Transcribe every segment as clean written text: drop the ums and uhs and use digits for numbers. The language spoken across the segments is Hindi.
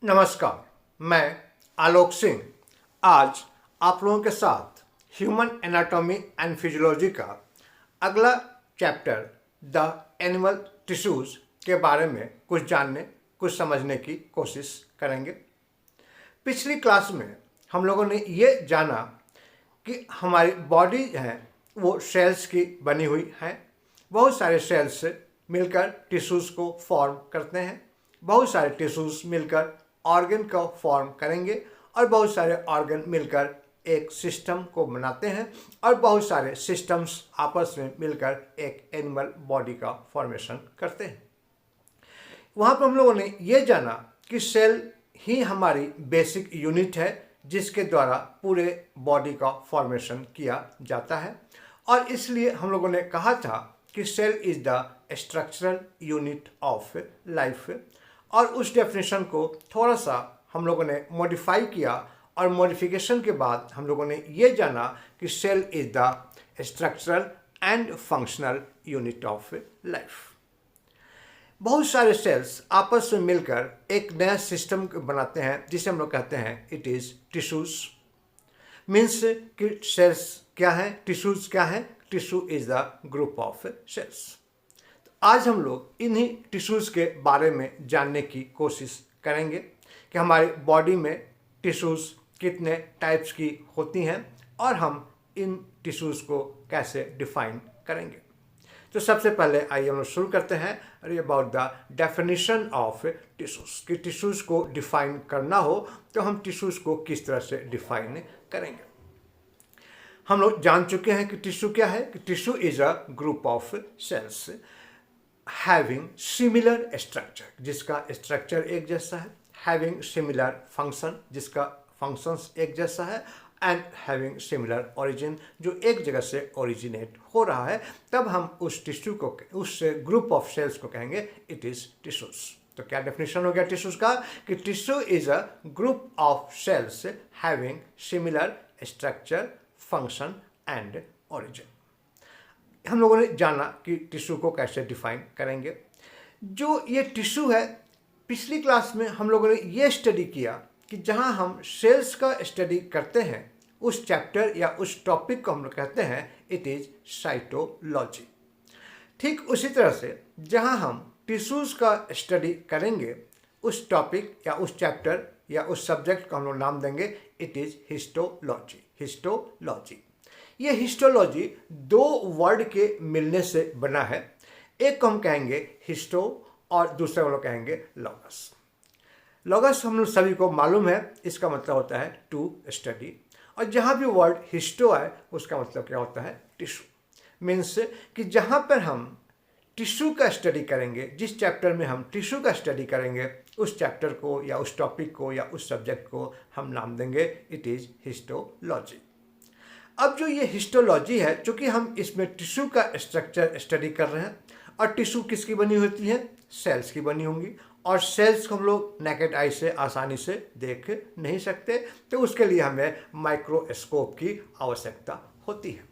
नमस्कार, मैं आलोक सिंह आज आप लोगों के साथ ह्यूमन एनाटॉमी एंड फिजियोलॉजी का अगला चैप्टर द एनिमल टिश्यूज़ के बारे में कुछ जानने कुछ समझने की कोशिश करेंगे। पिछली क्लास में हम लोगों ने ये जाना कि हमारी बॉडी है वो सेल्स की बनी हुई है। बहुत सारे सेल्स मिलकर टिश्यूज़ को फॉर्म करते हैं, बहुत सारे टिश्यूज़ मिलकर ऑर्गन को फॉर्म करेंगे और बहुत सारे ऑर्गन मिलकर एक सिस्टम को बनाते हैं और बहुत सारे सिस्टम्स आपस में मिलकर एक एनिमल बॉडी का फॉर्मेशन करते हैं। वहाँ पर हम लोगों ने ये जाना कि सेल ही हमारी बेसिक यूनिट है जिसके द्वारा पूरे बॉडी का फॉर्मेशन किया जाता है और इसलिए हम लोगों ने कहा था कि cell is the structural unit of life. और उस डेफिनेशन को थोड़ा सा हम लोगों ने मॉडिफाई किया और मॉडिफिकेशन के बाद हम लोगों ने ये जाना कि cell is the structural and functional unit of life. बहुत सारे सेल्स आपस में मिलकर एक नया सिस्टम बनाते हैं जिसे हम लोग कहते हैं इट इज़ टिश्यूज़। मीन्स कि सेल्स क्या है, टिश्यूज़ क्या है। Tissue is the group of cells. आज हम लोग इन्हीं टिश्यूज़ के बारे में जानने की कोशिश करेंगे कि हमारी बॉडी में टिश्यूज़ कितने टाइप्स की होती हैं और हम इन टिश्यूज़ को कैसे डिफ़ाइन करेंगे। तो सबसे पहले आइए हम लोग शुरू करते हैं about the definition of tissues कि टिश्यूज़ को डिफ़ाइन करना हो तो हम टिश्यूज़ को किस तरह से डिफ़ाइन करेंगे। हम लोग जान चुके हैं कि टिश्यू क्या है कि tissue is a group of sales having similar structure, जिसका स्ट्रक्चर एक जैसा है, हैविंग सिमिलर फंक्शन, जिसका फंक्शंस एक जैसा है, एंड हैविंग सिमिलर ओरिजिन, जो एक जगह से ओरिजिनेट हो रहा है। तब हम उस टिश्यू को, उस ग्रुप ऑफ सेल्स को कहेंगे इट इज़ टिश्यूज़। तो क्या डेफिनेशन हो गया टिश्यूज़ का कि tissue is a group of sales having similar structure, function and origin. हम लोगों ने जाना कि टिश्यू को कैसे डिफाइन करेंगे। जो ये टिश्यू है, पिछली क्लास में हम लोगों ने ये स्टडी किया कि जहाँ हम सेल्स का स्टडी करते हैं उस चैप्टर या उस टॉपिक को हम लोग कहते हैं इट इज़ साइटोलॉजी। ठीक उसी तरह से जहाँ हम टिश्यूज़ का स्टडी करेंगे उस टॉपिक या उस चैप्टर या उस सब्जेक्ट को हम लोग नाम देंगे इट इज़ हिस्टोलॉजी। हिस्टोलॉजी, ये हिस्टोलॉजी दो वर्ड के मिलने से बना है। एक को हम कहेंगे हिस्टो और दूसरे को लोग कहेंगे लॉगस। लॉगस हम लोग सभी को मालूम है, इसका मतलब होता है टू स्टडी, और जहाँ भी वर्ड हिस्टो है उसका मतलब क्या होता है टिश्यू। मीन्स कि जहाँ पर हम टिश्यू का स्टडी करेंगे, जिस चैप्टर में हम टिश्यू का स्टडी करेंगे उस चैप्टर को या उस टॉपिक को या उस सब्जेक्ट को हम नाम देंगे इट इज़ हिस्टोलॉजी। अब जो ये हिस्टोलॉजी है, चूँकि हम इसमें टिश्यू का स्ट्रक्चर स्टडी कर रहे हैं और टिश्यू किसकी बनी होती है, सेल्स की बनी होंगी, और सेल्स को हम लोग नेकेड आई से आसानी से देख नहीं सकते, तो उसके लिए हमें माइक्रोस्कोप की आवश्यकता होती है।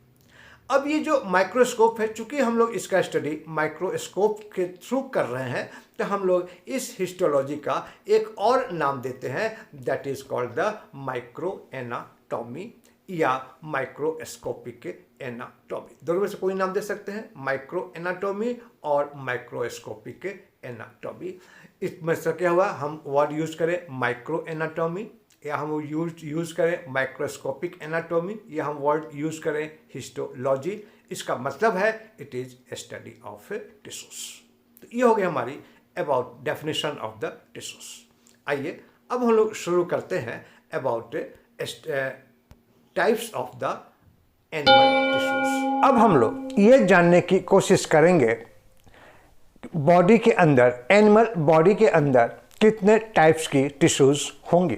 अब ये जो माइक्रोस्कोप है, चूँकि हम लोग इसका स्टडी माइक्रोस्कोप के थ्रू कर रहे हैं, तो हम लोग इस हिस्टोलॉजी का एक और नाम देते हैं that is called the micro anatomy या माइक्रोस्कोपिक एनाटॉमी। दोनों में से कोई नाम दे सकते हैं, माइक्रो एनाटॉमी और माइक्रोस्कोपिक एनाटॉमी। इसमें से क्या हुआ, हम वर्ड यूज़ करें माइक्रो एनाटॉमी या हम यूज़ करें माइक्रोस्कोपिक एनाटॉमी या हम वर्ड यूज़ करें हिस्टोलॉजी, इसका मतलब है it is study of tissues. तो ये हो गई हमारी about definition of the tissues. आइए अब हम लोग शुरू करते हैं about types of the animal tissues. अब हम लोग ये जानने की कोशिश करेंगे बॉडी के अंदर, एनिमल बॉडी के अंदर कितने टाइप्स की टिश्यूज होंगी।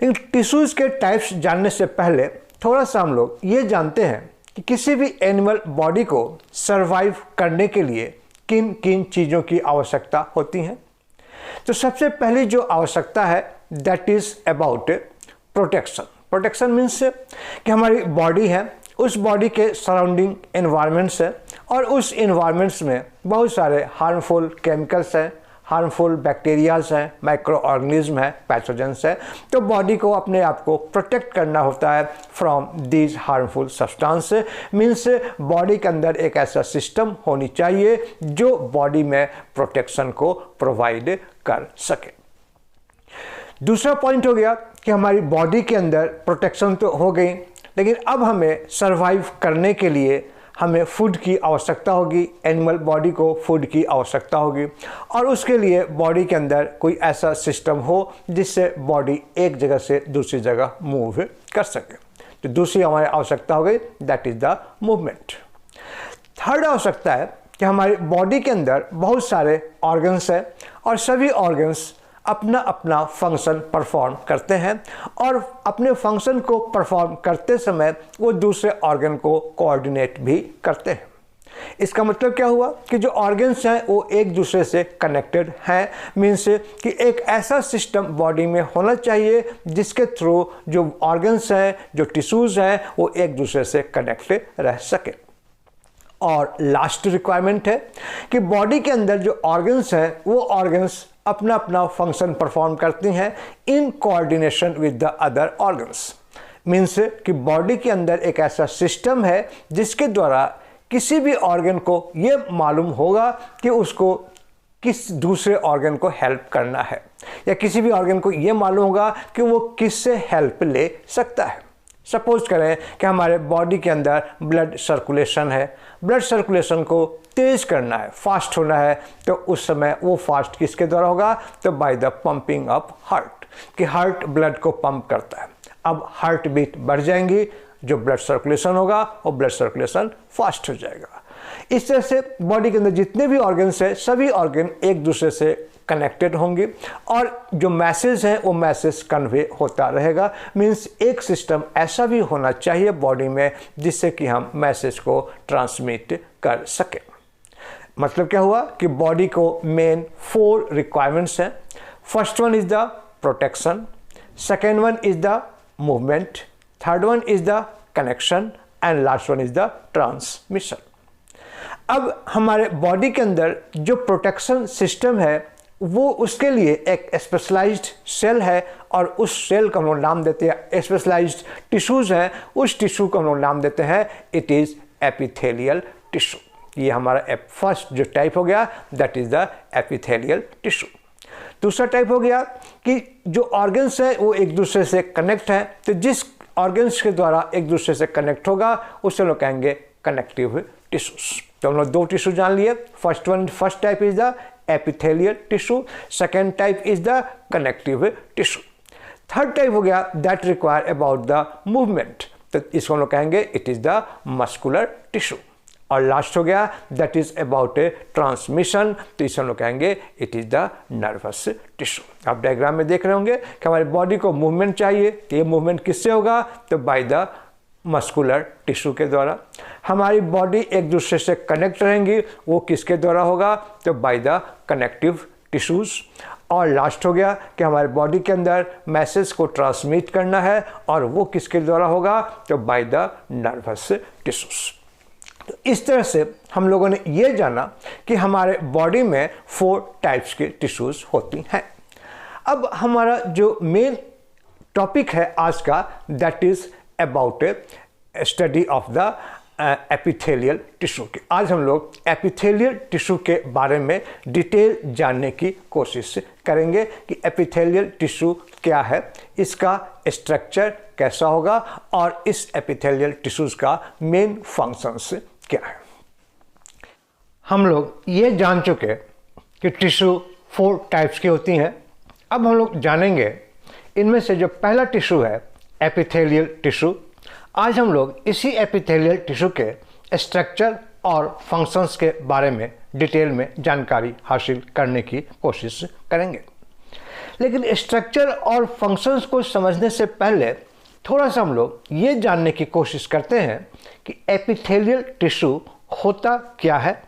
लेकिन टिश्यूज के टाइप्स जानने से पहले थोड़ा सा हम लोग ये जानते हैं कि किसी भी एनिमल बॉडी को सरवाइव करने के लिए किन किन चीज़ों की आवश्यकता होती हैं। तो सबसे पहली जो आवश्यकता है that is about protection. Protection means कि हमारी बॉडी है, उस बॉडी के सराउंडिंग एनवायरनमेंट्स है और उस एनवायरनमेंट्स में बहुत सारे हार्मफुल केमिकल्स हैं, हार्मफुल बैक्टीरियाज हैं, माइक्रो ऑर्गेनिज्म है, पैथोजेंस है। तो बॉडी को अपने आप को प्रोटेक्ट करना होता है from these harmful substance. Means body के अंदर एक ऐसा सिस्टम होनी चाहिए जो बॉडी में प्रोटेक्शन को प्रोवाइड कर सके। दूसरा पॉइंट हो गया कि हमारी बॉडी के अंदर प्रोटेक्शन तो हो गई, लेकिन अब हमें सरवाइव करने के लिए हमें फूड की आवश्यकता होगी, एनिमल बॉडी को फूड की आवश्यकता होगी, और उसके लिए बॉडी के अंदर कोई ऐसा सिस्टम हो जिससे बॉडी एक जगह से दूसरी जगह मूव कर सके। तो दूसरी हमारी आवश्यकता हो गई, that is the movement. Third आवश्यकता है कि हमारी बॉडी के अंदर बहुत सारे ऑर्गन्स हैं और सभी ऑर्गन्स अपना अपना फंक्शन परफॉर्म करते हैं, और अपने फंक्शन को परफॉर्म करते समय वो दूसरे ऑर्गन को कोऑर्डिनेट भी करते हैं। इसका मतलब क्या हुआ कि जो ऑर्गन्स हैं वो एक दूसरे से कनेक्टेड हैं। मीन्स कि एक ऐसा सिस्टम बॉडी में होना चाहिए जिसके थ्रू जो ऑर्गन्स हैं, जो टिश्यूज़ हैं, वो एक दूसरे से कनेक्टेड रह सके। और लास्ट रिक्वायरमेंट है कि बॉडी के अंदर जो ऑर्गन्स हैं वो ऑर्गन्स अपना अपना फंक्शन परफॉर्म करती हैं in coordination with the other organs. Means कि बॉडी के अंदर एक ऐसा सिस्टम है जिसके द्वारा किसी भी ऑर्गन को ये मालूम होगा कि उसको किस दूसरे ऑर्गन को हेल्प करना है, या किसी भी ऑर्गन को ये मालूम होगा कि वो किससे हेल्प ले सकता है। सपोज करें कि हमारे बॉडी के अंदर ब्लड सर्कुलेशन है, ब्लड सर्कुलेशन को तेज़ करना है, फास्ट होना है, तो उस समय वो फास्ट किसके द्वारा होगा? तो by the pumping of heart, कि हार्ट ब्लड को पंप करता है। अब हार्ट बीट बढ़ जाएंगी, जो ब्लड सर्कुलेशन होगा वो ब्लड सर्कुलेशन फास्ट हो जाएगा। इस तरह से बॉडी के अंदर जितने भी ऑर्गन्स हैं सभी ऑर्गन एक दूसरे से कनेक्टेड होंगे, और जो मैसेज हैं वो मैसेज कन्वे होता रहेगा। मीन्स एक सिस्टम ऐसा भी होना चाहिए बॉडी में जिससे कि हम मैसेज को ट्रांसमिट कर सकें। मतलब क्या हुआ कि बॉडी को मेन 4 रिक्वायरमेंट्स हैं। First one is the protection, second one is the movement, third one is the connection, and last one is the transmission. अब हमारे बॉडी के अंदर जो प्रोटेक्शन सिस्टम है वो उसके लिए एक स्पेशलाइज्ड सेल है, और उस सेल को हम लोग नाम देते हैं, स्पेशलाइज्ड टिश्यूज़ हैं उस टिश्यू को हम लोग नाम देते हैं, इट इज़ एपिथेलियल टिश्यू। ये हमारा फर्स्ट जो टाइप हो गया that is the epithelial tissue. दूसरा टाइप हो गया कि जो ऑर्गन्स हैं वो एक दूसरे से कनेक्ट हैं, तो जिस ऑर्गन्स के द्वारा एक दूसरे से कनेक्ट होगा उसे लोग कहेंगे कनेक्टिव टिश्यूज। तो हम लोग 2 टिश्यू जान लिए। First type is the epithelial tissue, second type is the connective tissue. Third type हो गया that require about the movement, तो इसको हम लोग कहेंगे it is the muscular tissue. और लास्ट हो गया that is about A transmission, तो इसे हम लोग कहेंगे it is the nervous tissue. आप डायग्राम में देख रहे होंगे कि हमारी बॉडी को मूवमेंट चाहिए, तो ये मूवमेंट किससे होगा? तो बाय द मस्कुलर टिश्यू के द्वारा। हमारी बॉडी एक दूसरे से कनेक्ट रहेंगी, वो किसके द्वारा होगा? तो बाय द कनेक्टिव टिश्यूज। और लास्ट हो गया कि हमारे बॉडी के अंदर मैसेज को ट्रांसमिट करना है, और वो किसके द्वारा होगा? तो बाय द नर्वस टिश्यूज। तो इस तरह से हम लोगों ने ये जाना कि हमारे बॉडी में 4 टाइप्स के टिश्यूज होती हैं। अब हमारा जो मेन टॉपिक है आज का that is about A study of the epithelial tissue की। आज हम लोग एपिथेलियल टिश्यू के बारे में डिटेल जानने की कोशिश करेंगे कि एपिथेलियल टिश्यू क्या है, इसका स्ट्रक्चर कैसा होगा, और इस एपिथेलियल टिश्यूज का मेन फंक्शंस क्या है। हम लोग ये जान चुके कि टिश्यू 4 टाइप्स की होती हैं। अब हम लोग जानेंगे इनमें से जो पहला टिश्यू है एपिथेलियल टिश्यू। आज हम लोग इसी एपिथेलियल टिश्यू के स्ट्रक्चर और फंक्शंस के बारे में डिटेल में जानकारी हासिल करने की कोशिश करेंगे। लेकिन स्ट्रक्चर और फंक्शंस को समझने से पहले थोड़ा सा हम लोग ये जानने की कोशिश करते हैं कि एपिथेलियल टिश्यू होता क्या है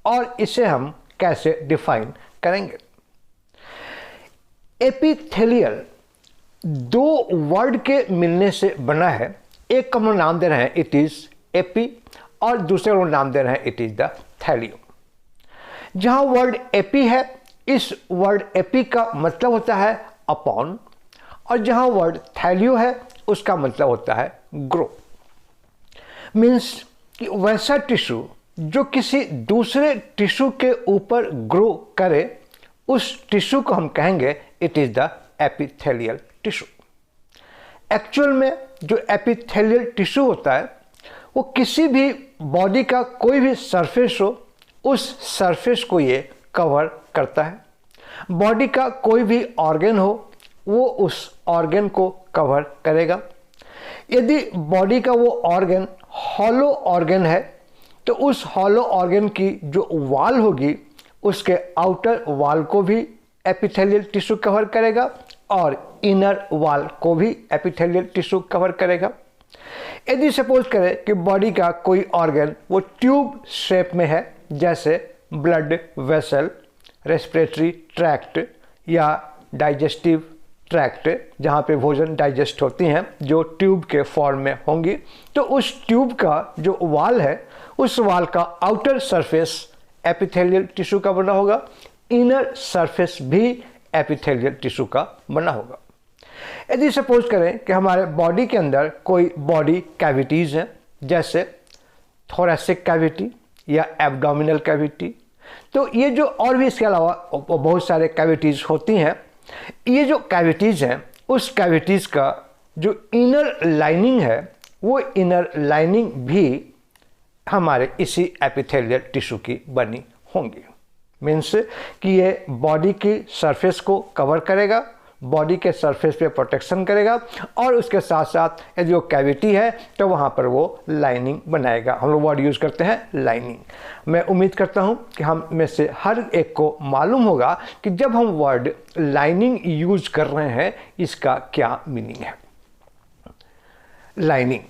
और इसे हम कैसे डिफाइन करेंगे। एपिथेलियल 2 वर्ड के मिलने से बना है। एक को हम नाम दे रहे हैं इट इज एपी, और दूसरे को नाम दे रहे हैं इट इज द थैलियो। जहां वर्ड एपी है इस वर्ड एपी का मतलब होता है अपॉन, और जहाँ वर्ड थैलियो है उसका मतलब होता है ग्रो। मीन्स कि वैसा टिश्यू जो किसी दूसरे टिश्यू के ऊपर ग्रो करे, उस टिश्यू को हम कहेंगे it is the epithelial tissue. Actual में जो एपिथेलियल टिश्यू होता है वो किसी भी बॉडी का कोई भी सरफेस हो, उस सरफेस को ये कवर करता है। बॉडी का कोई भी ऑर्गन हो वो उस ऑर्गन को कवर करेगा। यदि बॉडी का वो ऑर्गन हॉलो ऑर्गन है तो उस हॉलो ऑर्गन की जो वॉल होगी उसके आउटर वॉल को भी एपिथेलियल टिश्यू कवर करेगा और इनर वॉल को भी एपिथेलियल टिश्यू कवर करेगा। यदि सपोज करें कि बॉडी का कोई ऑर्गन वो ट्यूब शेप में है, जैसे ब्लड वेसल, रेस्पिरेटरी ट्रैक्ट या डाइजेस्टिव ट्रैक्ट, जहाँ पे भोजन डाइजेस्ट होती हैं जो ट्यूब के फॉर्म में होंगी, तो उस ट्यूब का जो वॉल है उस वॉल का आउटर सरफेस एपिथेलियल टिश्यू का बना होगा, इनर सरफेस भी एपिथेलियल टिश्यू का बना होगा। यदि सपोज करें कि हमारे बॉडी के अंदर कोई बॉडी कैविटीज़ हैं, जैसे थोरैसिक कैविटी या एब्डोमिनल कैविटी, तो ये जो और भी इसके अलावा बहुत सारे कैविटीज़ होती हैं, ये जो कैविटीज़ हैं उस कैविटीज़ का जो इनर लाइनिंग है वो इनर लाइनिंग भी हमारे इसी एपिथेलियल टिश्यू की बनी होंगी। मीन्स कि ये बॉडी की सरफेस को कवर करेगा, बॉडी के सरफेस पे प्रोटेक्शन करेगा, और उसके साथ साथ यदि वो कैविटी है तो वहाँ पर वो लाइनिंग बनाएगा। हम लोग वर्ड यूज़ करते हैं लाइनिंग। मैं उम्मीद करता हूँ कि हम में से हर एक को मालूम होगा कि जब हम वर्ड लाइनिंग यूज़ कर रहे हैं इसका क्या मीनिंग है। लाइनिंग,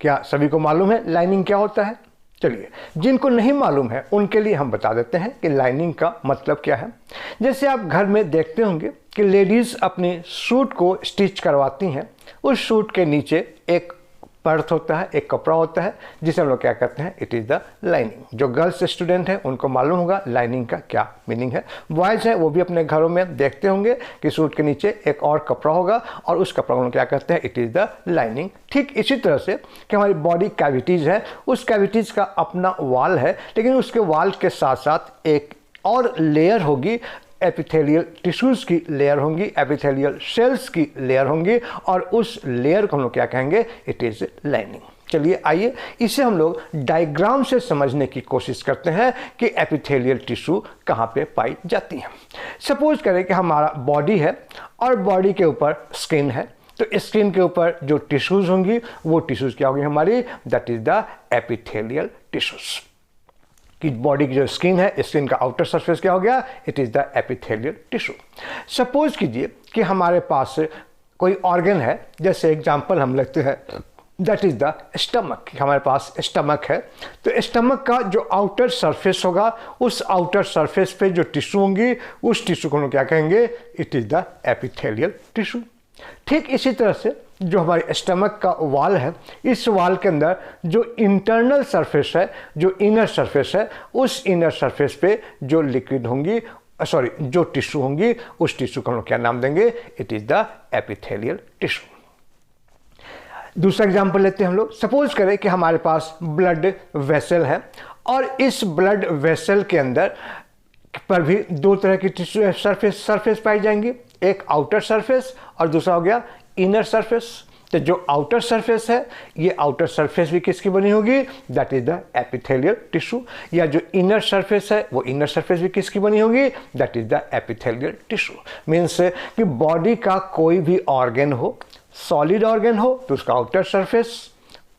क्या सभी को मालूम है लाइनिंग क्या होता है? चलिए, जिनको नहीं मालूम है उनके लिए हम बता देते हैं कि लाइनिंग का मतलब क्या है। जैसे आप घर में देखते होंगे कि लेडीज़ अपनी सूट को स्टिच करवाती हैं, उस सूट के नीचे एक पर्थ होता है, एक कपड़ा होता है जिसे हम लोग क्या कहते हैं, इट इज़ द लाइनिंग। जो गर्ल्स स्टूडेंट हैं उनको मालूम होगा लाइनिंग का क्या मीनिंग है। बॉयज़ हैं वो भी अपने घरों में देखते होंगे कि सूट के नीचे एक और कपड़ा होगा और उस कपड़ा को क्या कहते हैं, इट इज़ द लाइनिंग। ठीक इसी तरह से कि हमारी बॉडी कैविटीज़ है, उस कैविटीज़ का अपना वॉल है, लेकिन उसके वॉल के साथ साथ एक और लेयर होगी, एपिथेलियल टिश्यूज़ की लेयर होंगी, एपिथेलियल सेल्स की लेयर होंगी, और उस लेयर को हम लोग क्या कहेंगे, इट इज़ लाइनिंग। चलिए आइए इसे हम लोग डायग्राम से समझने की कोशिश करते हैं कि एपिथेलियल टिश्यू कहाँ पे पाई जाती है। सपोज करें कि हमारा बॉडी है और बॉडी के ऊपर स्किन है, तो स्किन के ऊपर जो टिश्यूज़ होंगी वो टिश्यूज़ क्या होगी हमारी, that is the epithelial tissues. कि बॉडी की जो स्किन है, स्किन का आउटर सरफेस क्या हो गया, it is the epithelial tissue. Suppose कीजिए कि हमारे पास कोई ऑर्गन है, जैसे एग्जांपल हम लेते हैं दैट इज़ द स्टमक। हमारे पास स्टमक है, तो स्टमक का जो आउटर सरफेस होगा उस आउटर सरफेस पे जो टिश्यू होंगी उस टिश्यू को हम क्या कहेंगे, it is the epithelial tissue. ठीक इसी तरह से जो हमारे स्टमक का वॉल है, इस वॉल के अंदर जो इंटरनल सरफेस है, जो इनर सरफेस है, उस इनर सरफेस पे जो लिक्विड होंगी, जो टिश्यू होंगी, उस टिश्यू को हम लोग क्या नाम देंगे, it is the epithelial tissue. दूसरा एग्जांपल लेते हैं हम लोग। सपोज करें कि हमारे पास ब्लड वेसल है और इस ब्लड वेसल के अंदर पर भी दो तरह की टिश्यू सरफेस पाई जाएंगी, एक आउटर सरफेस और दूसरा हो गया इनर सरफेस। तो जो आउटर सरफेस है, ये आउटर सरफेस भी किसकी बनी होगी, that is the epithelial tissue. या जो इनर सरफेस है वो इनर सरफेस भी किसकी बनी होगी, that is the epithelial tissue. Means कि बॉडी का कोई भी ऑर्गन हो, सॉलिड ऑर्गन हो, तो उसका आउटर सरफेस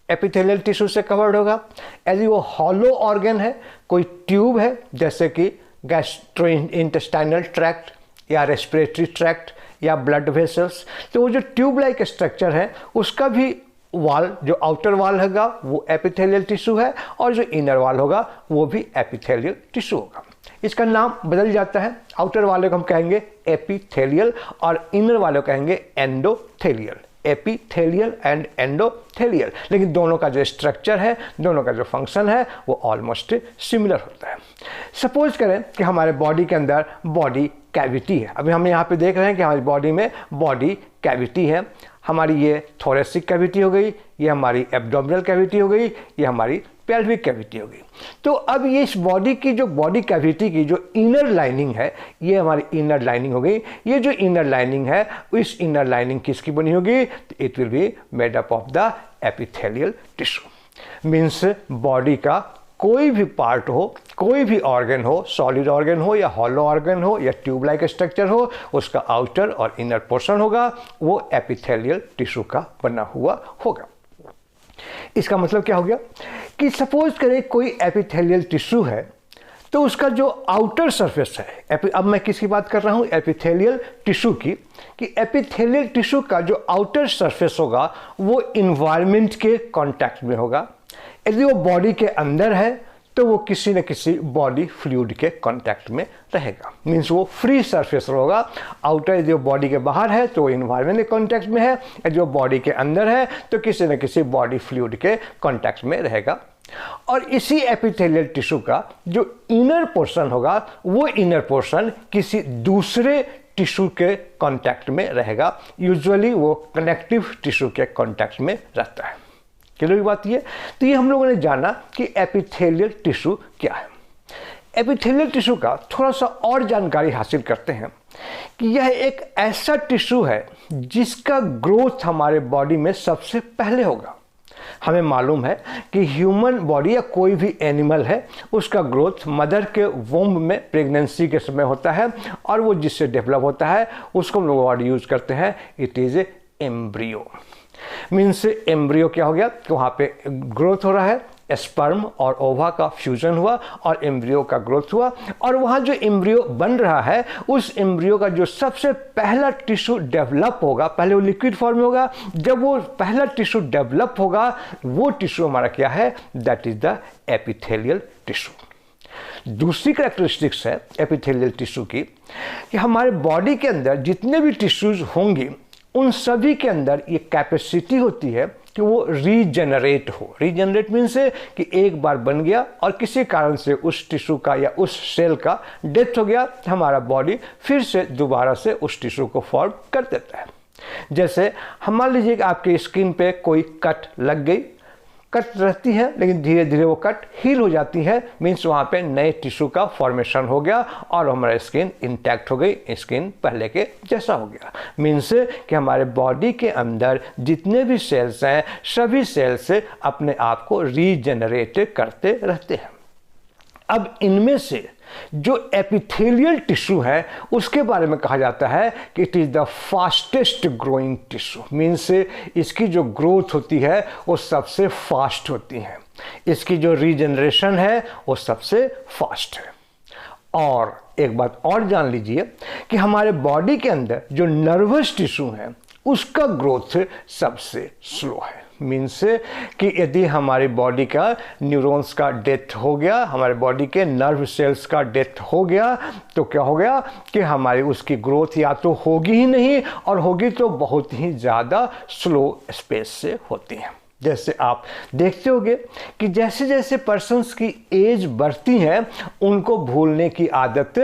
एपिथेलियल टिश्यू से कवर्ड होगा। यदि वो हॉलो ऑर्गन है, कोई ट्यूब है जैसे कि गैस्ट्रोइंटेस्टाइनल ट्रैक्ट या रेस्पिरेटरी ट्रैक्ट या ब्लड वेसल्स, तो वो जो ट्यूब लाइक स्ट्रक्चर है उसका भी वॉल, जो आउटर वॉल होगा वो एपिथेलियल टिश्यू है, और जो इनर वॉल होगा वो भी एपिथेलियल टिश्यू होगा। इसका नाम बदल जाता है, आउटर वाले को हम कहेंगे एपिथेलियल और इनर वाले को कहेंगे एंडोथेलियल। एपिथेलियल एंड एंडोथेलियल, लेकिन दोनों का जो स्ट्रक्चर है, दोनों का जो फंक्शन है वो ऑलमोस्ट सिमिलर होता है। सपोज करें कि हमारे बॉडी के अंदर बॉडी कैविटी है। अभी हम यहाँ पे देख रहे हैं कि हमारी बॉडी में बॉडी कैविटी है। हमारी ये थोरेसिक कैविटी हो गई, ये हमारी एब्डोमिनल कैविटी हो गई, ये हमारी पेल्विक कैविटी हो गई। तो अब ये इस बॉडी की जो बॉडी कैविटी की जो इनर लाइनिंग है, ये हमारी इनर लाइनिंग हो गई। ये जो इनर लाइनिंग है, इस इनर लाइनिंग किसकी बनी होगी? It will be made up of the epithelial tissue. Means body का कोई भी पार्ट हो, कोई भी ऑर्गन हो, सॉलिड ऑर्गन हो या हॉलो ऑर्गन हो या ट्यूब लाइक स्ट्रक्चर हो, उसका आउटर और इनर पोर्शन होगा वो एपिथेलियल टिश्यू का बना हुआ होगा। इसका मतलब क्या हो गया कि सपोज करें कोई एपिथेलियल टिश्यू है, तो उसका जो आउटर सरफेस है, अब मैं किसकी बात कर रहा हूँ? एपिथेलियल टिश्यू की, कि एपिथेलियल टिश्यू का जो आउटर सरफेस होगा वो इन्वायरमेंट के कांटेक्ट में होगा। यदि वो बॉडी के अंदर है तो वो किसी न किसी बॉडी फ्लूइड के कांटेक्ट में रहेगा। मीन्स वो फ्री सरफेस होगा। आउटर यदि वो बॉडी के बाहर है तो वो इन्वायरमेंट के कांटेक्ट में है, यदि वो बॉडी के अंदर है तो किसी न किसी बॉडी फ्लूइड के कांटेक्ट में रहेगा। और इसी एपिथेलियल टिश्यू का जो इनर पोर्शन होगा वो इनर पोर्शन किसी दूसरे टिश्यू के कांटेक्ट में रहेगा। यूजुअली वो कनेक्टिव टिश्यू के कांटेक्ट में रहता है। क्लियर बात ये? तो ये हम लोगों ने जाना कि एपिथेलियल टिश्यू क्या है। एपिथेलियल टिश्यू का थोड़ा सा और जानकारी हासिल करते हैं कि यह एक ऐसा टिश्यू है जिसका ग्रोथ हमारे बॉडी में सबसे पहले होगा। हमें मालूम है कि ह्यूमन बॉडी या कोई भी एनिमल है, उसका ग्रोथ मदर के वोम्ब में प्रेगनेंसी के समय होता है, और वो जिससे डेवलप होता है उसको हम लोग वर्ड यूज करते हैं, it is A embryo. Means embryo क्या हो गया कि वहाँ पे ग्रोथ हो रहा है, स्पर्म और ओवा का फ्यूजन हुआ और एम्ब्रियो का ग्रोथ हुआ, और वहाँ जो एम्ब्रियो बन रहा है उस एम्ब्रियो का जो सबसे पहला टिश्यू डेवलप होगा, पहले वो लिक्विड फॉर्म में होगा। जब वो पहला टिश्यू डेवलप होगा वो टिश्यू हमारा क्या है? That is the epithelial tissue. दूसरी कैरेक्टरिस्टिक्स है एपिथेलियल टिश्यू की कि हमारे बॉडी के अंदर जितने भी टिश्यूज होंगे उन सभी के अंदर ये कैपेसिटी होती है कि वो रीजनरेट हो। रीजनरेट मीन्स कि एक बार बन गया और किसी कारण से उस टिश्यू का या उस सेल का डेथ हो गया, हमारा बॉडी फिर से दोबारा से उस टिश्यू को फॉर्म कर देता है। जैसे हम मान लीजिए कि आपकी स्किन पे कोई कट लग गई, कट रहती है लेकिन धीरे धीरे वो कट हील हो जाती है। मीन्स वहाँ पे नए टिश्यू का फॉर्मेशन हो गया और हमारा स्किन इंटैक्ट हो गई, स्किन पहले के जैसा हो गया। मीन्स कि हमारे बॉडी के अंदर जितने भी सेल्स हैं सभी सेल्स अपने आप को रीजनरेट करते रहते हैं। अब इनमें से जो एपिथेलियल टिश्यू है उसके बारे में कहा जाता है कि it is the fastest growing tissue. Means इसकी जो ग्रोथ होती है वो सबसे फास्ट होती है, इसकी जो रीजनरेशन है वो सबसे फास्ट है। और एक बात और जान लीजिए कि हमारे बॉडी के अंदर जो नर्वस टिश्यू है उसका ग्रोथ सबसे स्लो है। मीन्स कि यदि हमारी बॉडी का न्यूरॉन्स का डेथ हो गया, हमारे बॉडी के नर्व सेल्स का डेथ हो गया, तो क्या हो गया कि हमारी उसकी ग्रोथ या तो होगी ही नहीं, और होगी तो बहुत ही ज़्यादा स्लो स्पेस से होती है। जैसे आप देखते होंगे कि जैसे जैसे पर्सन्स की एज बढ़ती है उनको भूलने की आदत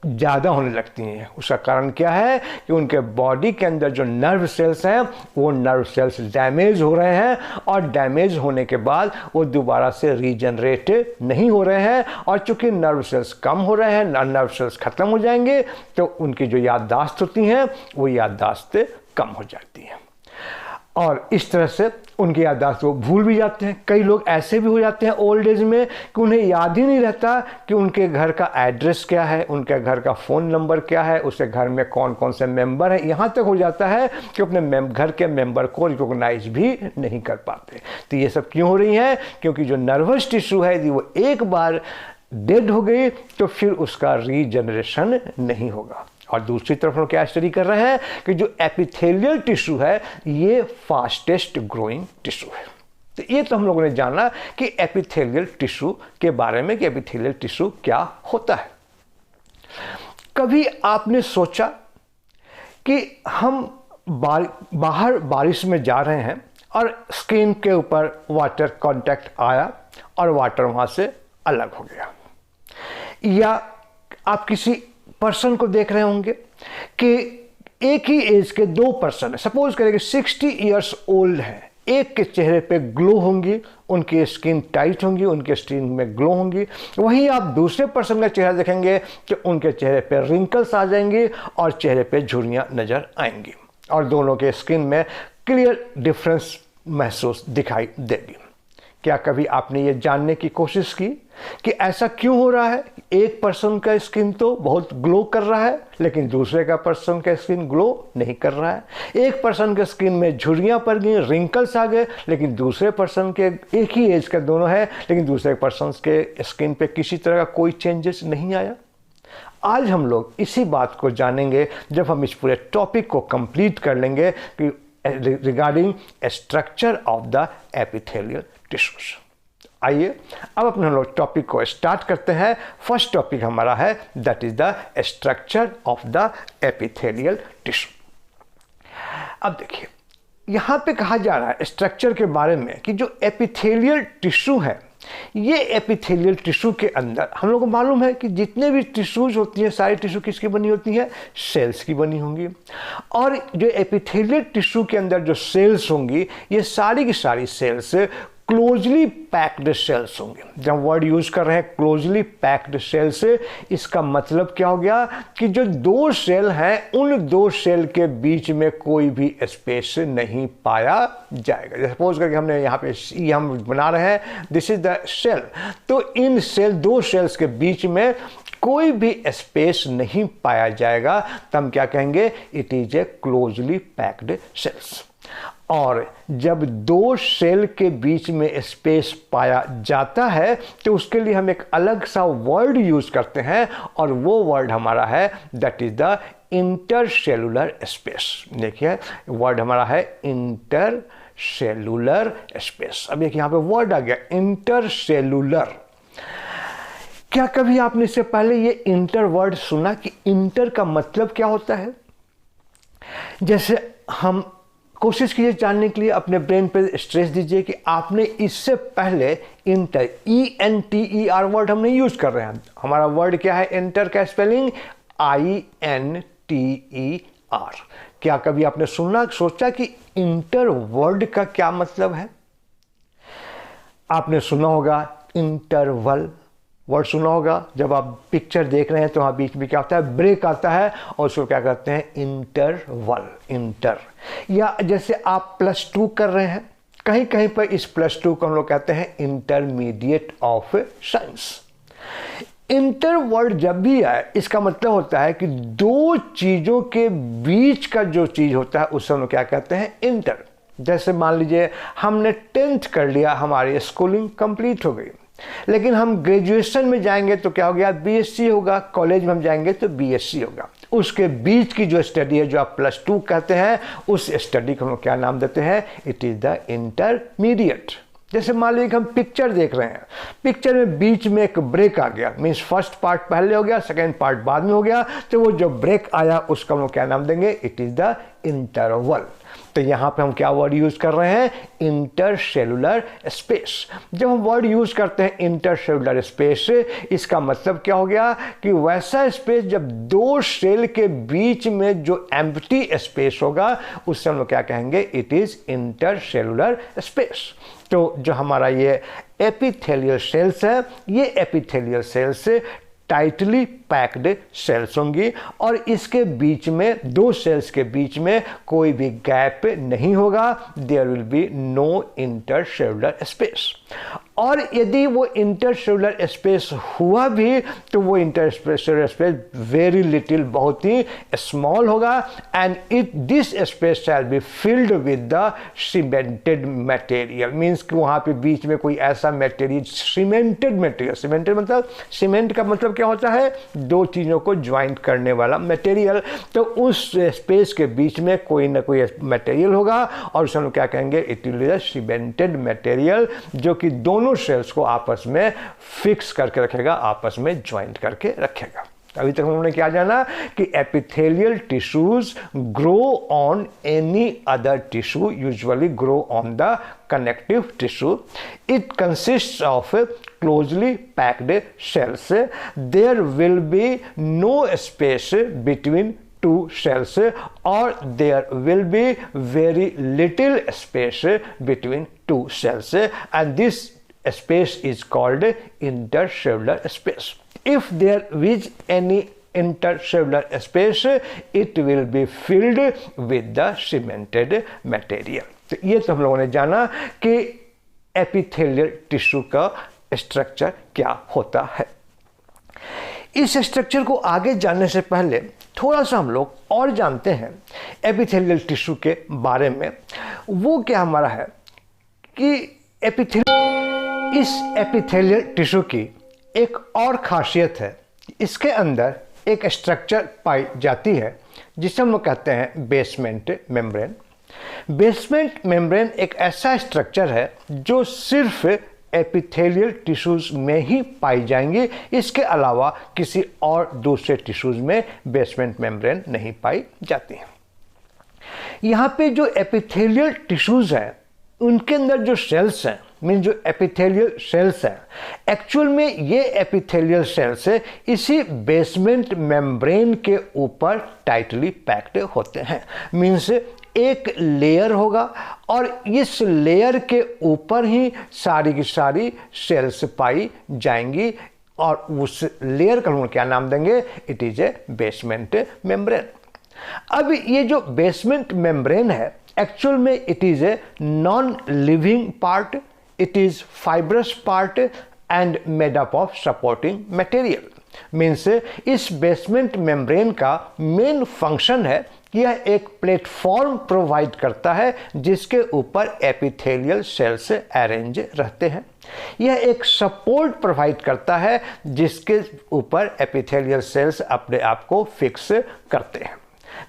ज़्यादा होने लगती हैं। उसका कारण क्या है कि उनके बॉडी के अंदर जो नर्व सेल्स हैं वो नर्व सेल्स डैमेज हो रहे हैं, और डैमेज होने के बाद वो दोबारा से रीजनरेट नहीं हो रहे हैं, और चूंकि नर्व सेल्स कम हो रहे हैं, नर्व सेल्स खत्म हो जाएंगे तो उनकी जो याददाश्त होती हैं वो याददाश्त कम हो जाती है, और इस तरह से उनकी याददाश्त वो भूल भी जाते हैं। कई लोग ऐसे भी हो जाते हैं ओल्ड एज में कि उन्हें याद ही नहीं रहता कि उनके घर का एड्रेस क्या है, उनके घर का फ़ोन नंबर क्या है, उसके घर में कौन कौन से मेंबर हैं। यहाँ तक हो जाता है कि अपने घर के मेंबर को रिकॉग्नाइज भी नहीं कर पाते। तो ये सब क्यों हो रही है? क्योंकि जो नर्वस टिश्यू है यदि वो एक बार डेड हो गई तो फिर उसका रीजनरेशन नहीं होगा। और दूसरी तरफ हम क्या स्टडी कर रहे हैं कि जो एपिथेलियल टिश्यू है ये फास्टेस्ट ग्रोइंग टिश्यू है। तो ये तो हम लोगों ने जाना कि एपिथेलियल टिश्यू के बारे में कि एपिथेलियल टिश्यू क्या होता है। कभी आपने सोचा कि हम बाहर बारिश में जा रहे हैं और स्किन के ऊपर वाटर कांटेक्ट आया और वाटर वहाँ से अलग हो गया। या आप किसी पर्सन को देख रहे होंगे कि एक ही एज के दो पर्सन है, सपोज करें कि 60 इयर्स ओल्ड है, एक के चेहरे पे ग्लो होंगी, उनकी स्किन टाइट होंगी, उनके स्किन में ग्लो होंगी। वहीं आप दूसरे पर्सन का चेहरा देखेंगे कि उनके चेहरे पे रिंकल्स आ जाएंगी और चेहरे पे झुर्रियाँ नज़र आएंगी और दोनों के स्किन में क्लियर डिफरेंस महसूस दिखाई देगी। क्या कभी आपने ये जानने की कोशिश की कि ऐसा क्यों हो रहा है? एक पर्सन का स्किन तो बहुत ग्लो कर रहा है लेकिन दूसरे का पर्सन का स्किन ग्लो नहीं कर रहा है। एक पर्सन के स्किन में झुर्रियाँ पड़ गई, रिंकल्स आ गए, लेकिन दूसरे पर्सन के एक ही एज का दोनों है लेकिन दूसरे पर्सन के स्किन पे किसी तरह का कोई चेंजेस नहीं आया। आज हम लोग इसी बात को जानेंगे जब हम इस पूरे टॉपिक को कंप्लीट कर लेंगे कि regarding structure of the epithelial tissues. आइए अब अपने हम लोग टॉपिक को स्टार्ट करते हैं। फर्स्ट टॉपिक हमारा है that is the structure of the epithelial tissue. अब देखिए यहाँ पे कहा जा रहा है स्ट्रक्चर के बारे में कि जो एपिथेलियल टिश्यू है, ये एपिथेलियल टिश्यू के अंदर हम लोग को मालूम है कि जितने भी टिश्यूज होती हैं सारी टिश्यू किसकी बनी होती हैं? सेल्स की बनी होंगी। और जो एपिथेलियल टिश्यू के अंदर जो सेल्स होंगी ये सारी की सारी सेल्स क्लोजली पैक्ड सेल्स होंगे। जब वर्ड यूज कर रहे हैं क्लोजली पैक्ड सेल्स, इसका मतलब क्या हो गया कि जो दो सेल हैं उन दो सेल के बीच में कोई भी स्पेस नहीं पाया जाएगा। सपोज करके हमने यहाँ पे हम बना रहे हैं, दिस इज द सेल, तो इन सेल दो सेल्स के बीच में कोई भी स्पेस नहीं पाया जाएगा, तो हम क्या कहेंगे? It is a closely packed cells. और जब दो सेल के बीच में स्पेस पाया जाता है तो उसके लिए हम एक अलग सा वर्ड यूज करते हैं और वो वर्ड हमारा है that is the intercellular space. देखिए वर्ड हमारा है इंटरसेलुलर स्पेस। अब देखिए यहाँ पे वर्ड आ गया इंटरसेलुलर। क्या कभी आपने इससे पहले ये इंटर वर्ड सुना कि इंटर का मतलब क्या होता है? जैसे हम कोशिश कीजिए जानने के लिए, अपने ब्रेन पे स्ट्रेस दीजिए कि आपने इससे पहले इंटर ENTER वर्ड हम नहीं यूज कर रहे हैं। हमारा वर्ड क्या है? इंटर का स्पेलिंग INTER। क्या कभी आपने सोचा कि इंटर वर्ड का क्या मतलब है? आपने सुना होगा इंटरवल वर्ड सुना होगा। जब आप पिक्चर देख रहे हैं तो वहाँ बीच में क्या होता है? ब्रेक आता है और उसको क्या कहते हैं? Interval, inter. या जैसे आप +2 कर रहे हैं, कहीं कहीं पर इस +2 को हम लोग कहते हैं intermediate of science. Inter word जब भी आए इसका मतलब होता है कि दो चीज़ों के बीच का जो चीज़ होता है उससे हम लोग क्या कहते हैं? इंटर। जैसे मान लीजिए हमने 10th कर लिया, हमारी स्कूलिंग कंप्लीट हो गई, लेकिन हम ग्रेजुएशन में जाएंगे तो क्या हो गया? BSc होगा। कॉलेज में हम जाएंगे तो BSc होगा। उसके बीच की जो स्टडी है जो आप +2 कहते हैं उस स्टडी को हम लोग क्या नाम देते हैं? It is the intermediate. जैसे मान लीजिए कि हम पिक्चर देख रहे हैं, पिक्चर में बीच में एक ब्रेक आ गया, मीन्स फर्स्ट पार्ट पहले हो गया, सेकेंड पार्ट बाद में हो गया, तो वो जो ब्रेक आया उसका हम लोग क्या नाम देंगे? It is the interval. तो यहाँ पे हम क्या वर्ड यूज कर रहे हैं? Intercellular space. जब हम वर्ड यूज करते हैं इंटरसेलुलर स्पेस, इसका मतलब क्या हो गया कि वैसा स्पेस जब दो सेल के बीच में जो एम्प्टी स्पेस होगा उससे हम लोग क्या कहेंगे? It is intercellular space. तो जो हमारा ये एपिथेलियल सेल्स है, ये epithelial cells tightly packed cells होंगी और इसके बीच में दो सेल्स के बीच में कोई भी गैप नहीं होगा। There will be no intercellular space. और यदि वो इंटरसेलुलर स्पेस हुआ भी तो वो इंटरसेलुलर स्पेस वेरी लिटिल, बहुत ही स्मॉल होगा and this space shall be filled with the cemented material. Means कि वहाँ पे बीच में कोई ऐसा मटेरियल, सीमेंटेड मटेरियल, सीमेंटेड मतलब सीमेंट का मतलब क्या होता है? दो चीज़ों को ज्वाइंट करने वाला मटेरियल। तो उस स्पेस के बीच में कोई ना कोई मटेरियल होगा और उसे हम क्या कहेंगे? It will be cemented material जो कि दोनों सेल्स को आपस में फिक्स करके रखेगा, आपस में ज्वाइंट करके रखेगा। अभी तक हम लोगों ने क्या जाना कि epithelial tissues grow on any other tissue, usually grow on the connective tissue. It consists of closely packed cells. There will be no space between two cells, or there will be very little space between two cells, and this space is called intercellular space. If there is any intercellular space, it will be filled with the cemented material. तो ये तो हम लोगों ने जाना कि एपिथेलियल टिश्यू का स्ट्रक्चर क्या होता है। इस स्ट्रक्चर को आगे जानने से पहले थोड़ा सा हम लोग और जानते हैं एपिथेलियल टिश्यू के बारे में। वो क्या हमारा है कि इस एपिथेलियल टिश्यू की एक और खासियत है, इसके अंदर एक स्ट्रक्चर पाई जाती है जिसे हम लोग कहते हैं बेसमेंट मेम्ब्रेन। बेसमेंट मेम्ब्रेन एक ऐसा स्ट्रक्चर है जो सिर्फ एपिथेलियल टिश्यूज में ही पाई जाएंगी, इसके अलावा किसी और दूसरे टिश्यूज में बेसमेंट मेम्ब्रेन नहीं पाई जाती है। यहाँ पे जो एपिथेलियल टिश्यूज हैं उनके अंदर जो सेल्स हैं, मीन जो एपिथेलियल सेल्स हैं, एक्चुअल में ये एपिथेलियल सेल्स इसी बेसमेंट मेम्ब्रेन के ऊपर टाइटली पैक्ड होते हैं। मीन्स एक लेयर होगा और इस लेयर के ऊपर ही सारी की सारी सेल्स पाई जाएंगी और उस लेयर का हम क्या नाम देंगे, it is A basement membrane. अब ये जो बेसमेंट मेम्ब्रेन है एक्चुअल में it is a non living part, it is fibrous part and made up of supporting material. Means इस बेसमेंट मेम्ब्रेन का मेन फंक्शन है कि यह एक प्लेटफॉर्म प्रोवाइड करता है जिसके ऊपर एपिथेलियल सेल्स अरेंज रहते हैं। यह एक सपोर्ट प्रोवाइड करता है जिसके ऊपर एपिथेलियल सेल्स अपने आप को फिक्स करते हैं।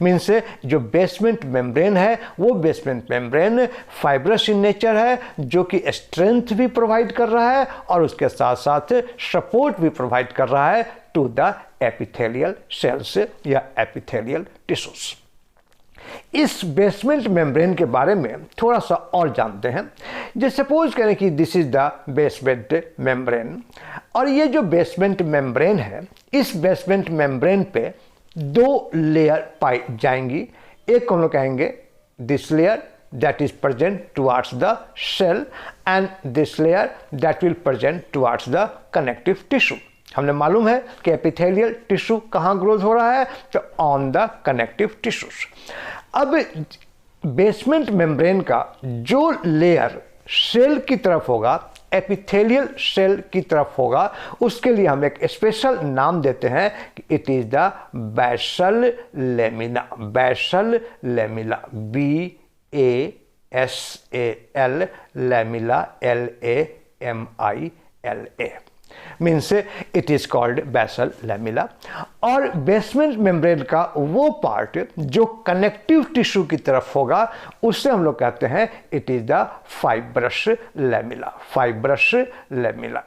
मीन्स जो बेसमेंट मेम्ब्रेन है वो basement membrane fibrous in nature है, जो कि स्ट्रेंथ भी प्रोवाइड कर रहा है और उसके साथ साथ सपोर्ट भी प्रोवाइड कर रहा है टू द एपिथेलियल सेल्स या एपिथेलियल टिश्यूज। इस बेसमेंट मेम्ब्रेन के बारे में थोड़ा सा और जानते हैं। जैसे सपोज करें कि this is the basement membrane, और ये जो बेसमेंट मेम्ब्रेन है इस बेसमेंट मेम्ब्रेन पे दो लेयर पाई जाएंगी। एक हम लोग कहेंगे this layer that is present towards the cell and this layer that will present towards the connective tissue. हमने मालूम है कि एपिथेलियल टिश्यू कहाँ ग्रोथ हो रहा है, तो ऑन द कनेक्टिव टिश्यूज। अब बेसमेंट मेम्ब्रेन का जो लेयर सेल की तरफ होगा, एपिथेलियल सेल की तरफ होगा, उसके लिए हम एक स्पेशल नाम देते हैं कि it is the basal lamina. Basal lamina, BASAL lamina, LAMILA means it is called basal lamina. और बेसमेंट मेम्ब्रेन का वो पार्ट जो कनेक्टिव टिश्यू की तरफ होगा उससे हम लोग कहते हैं it is the fibrous lamella. Fibrous lamella,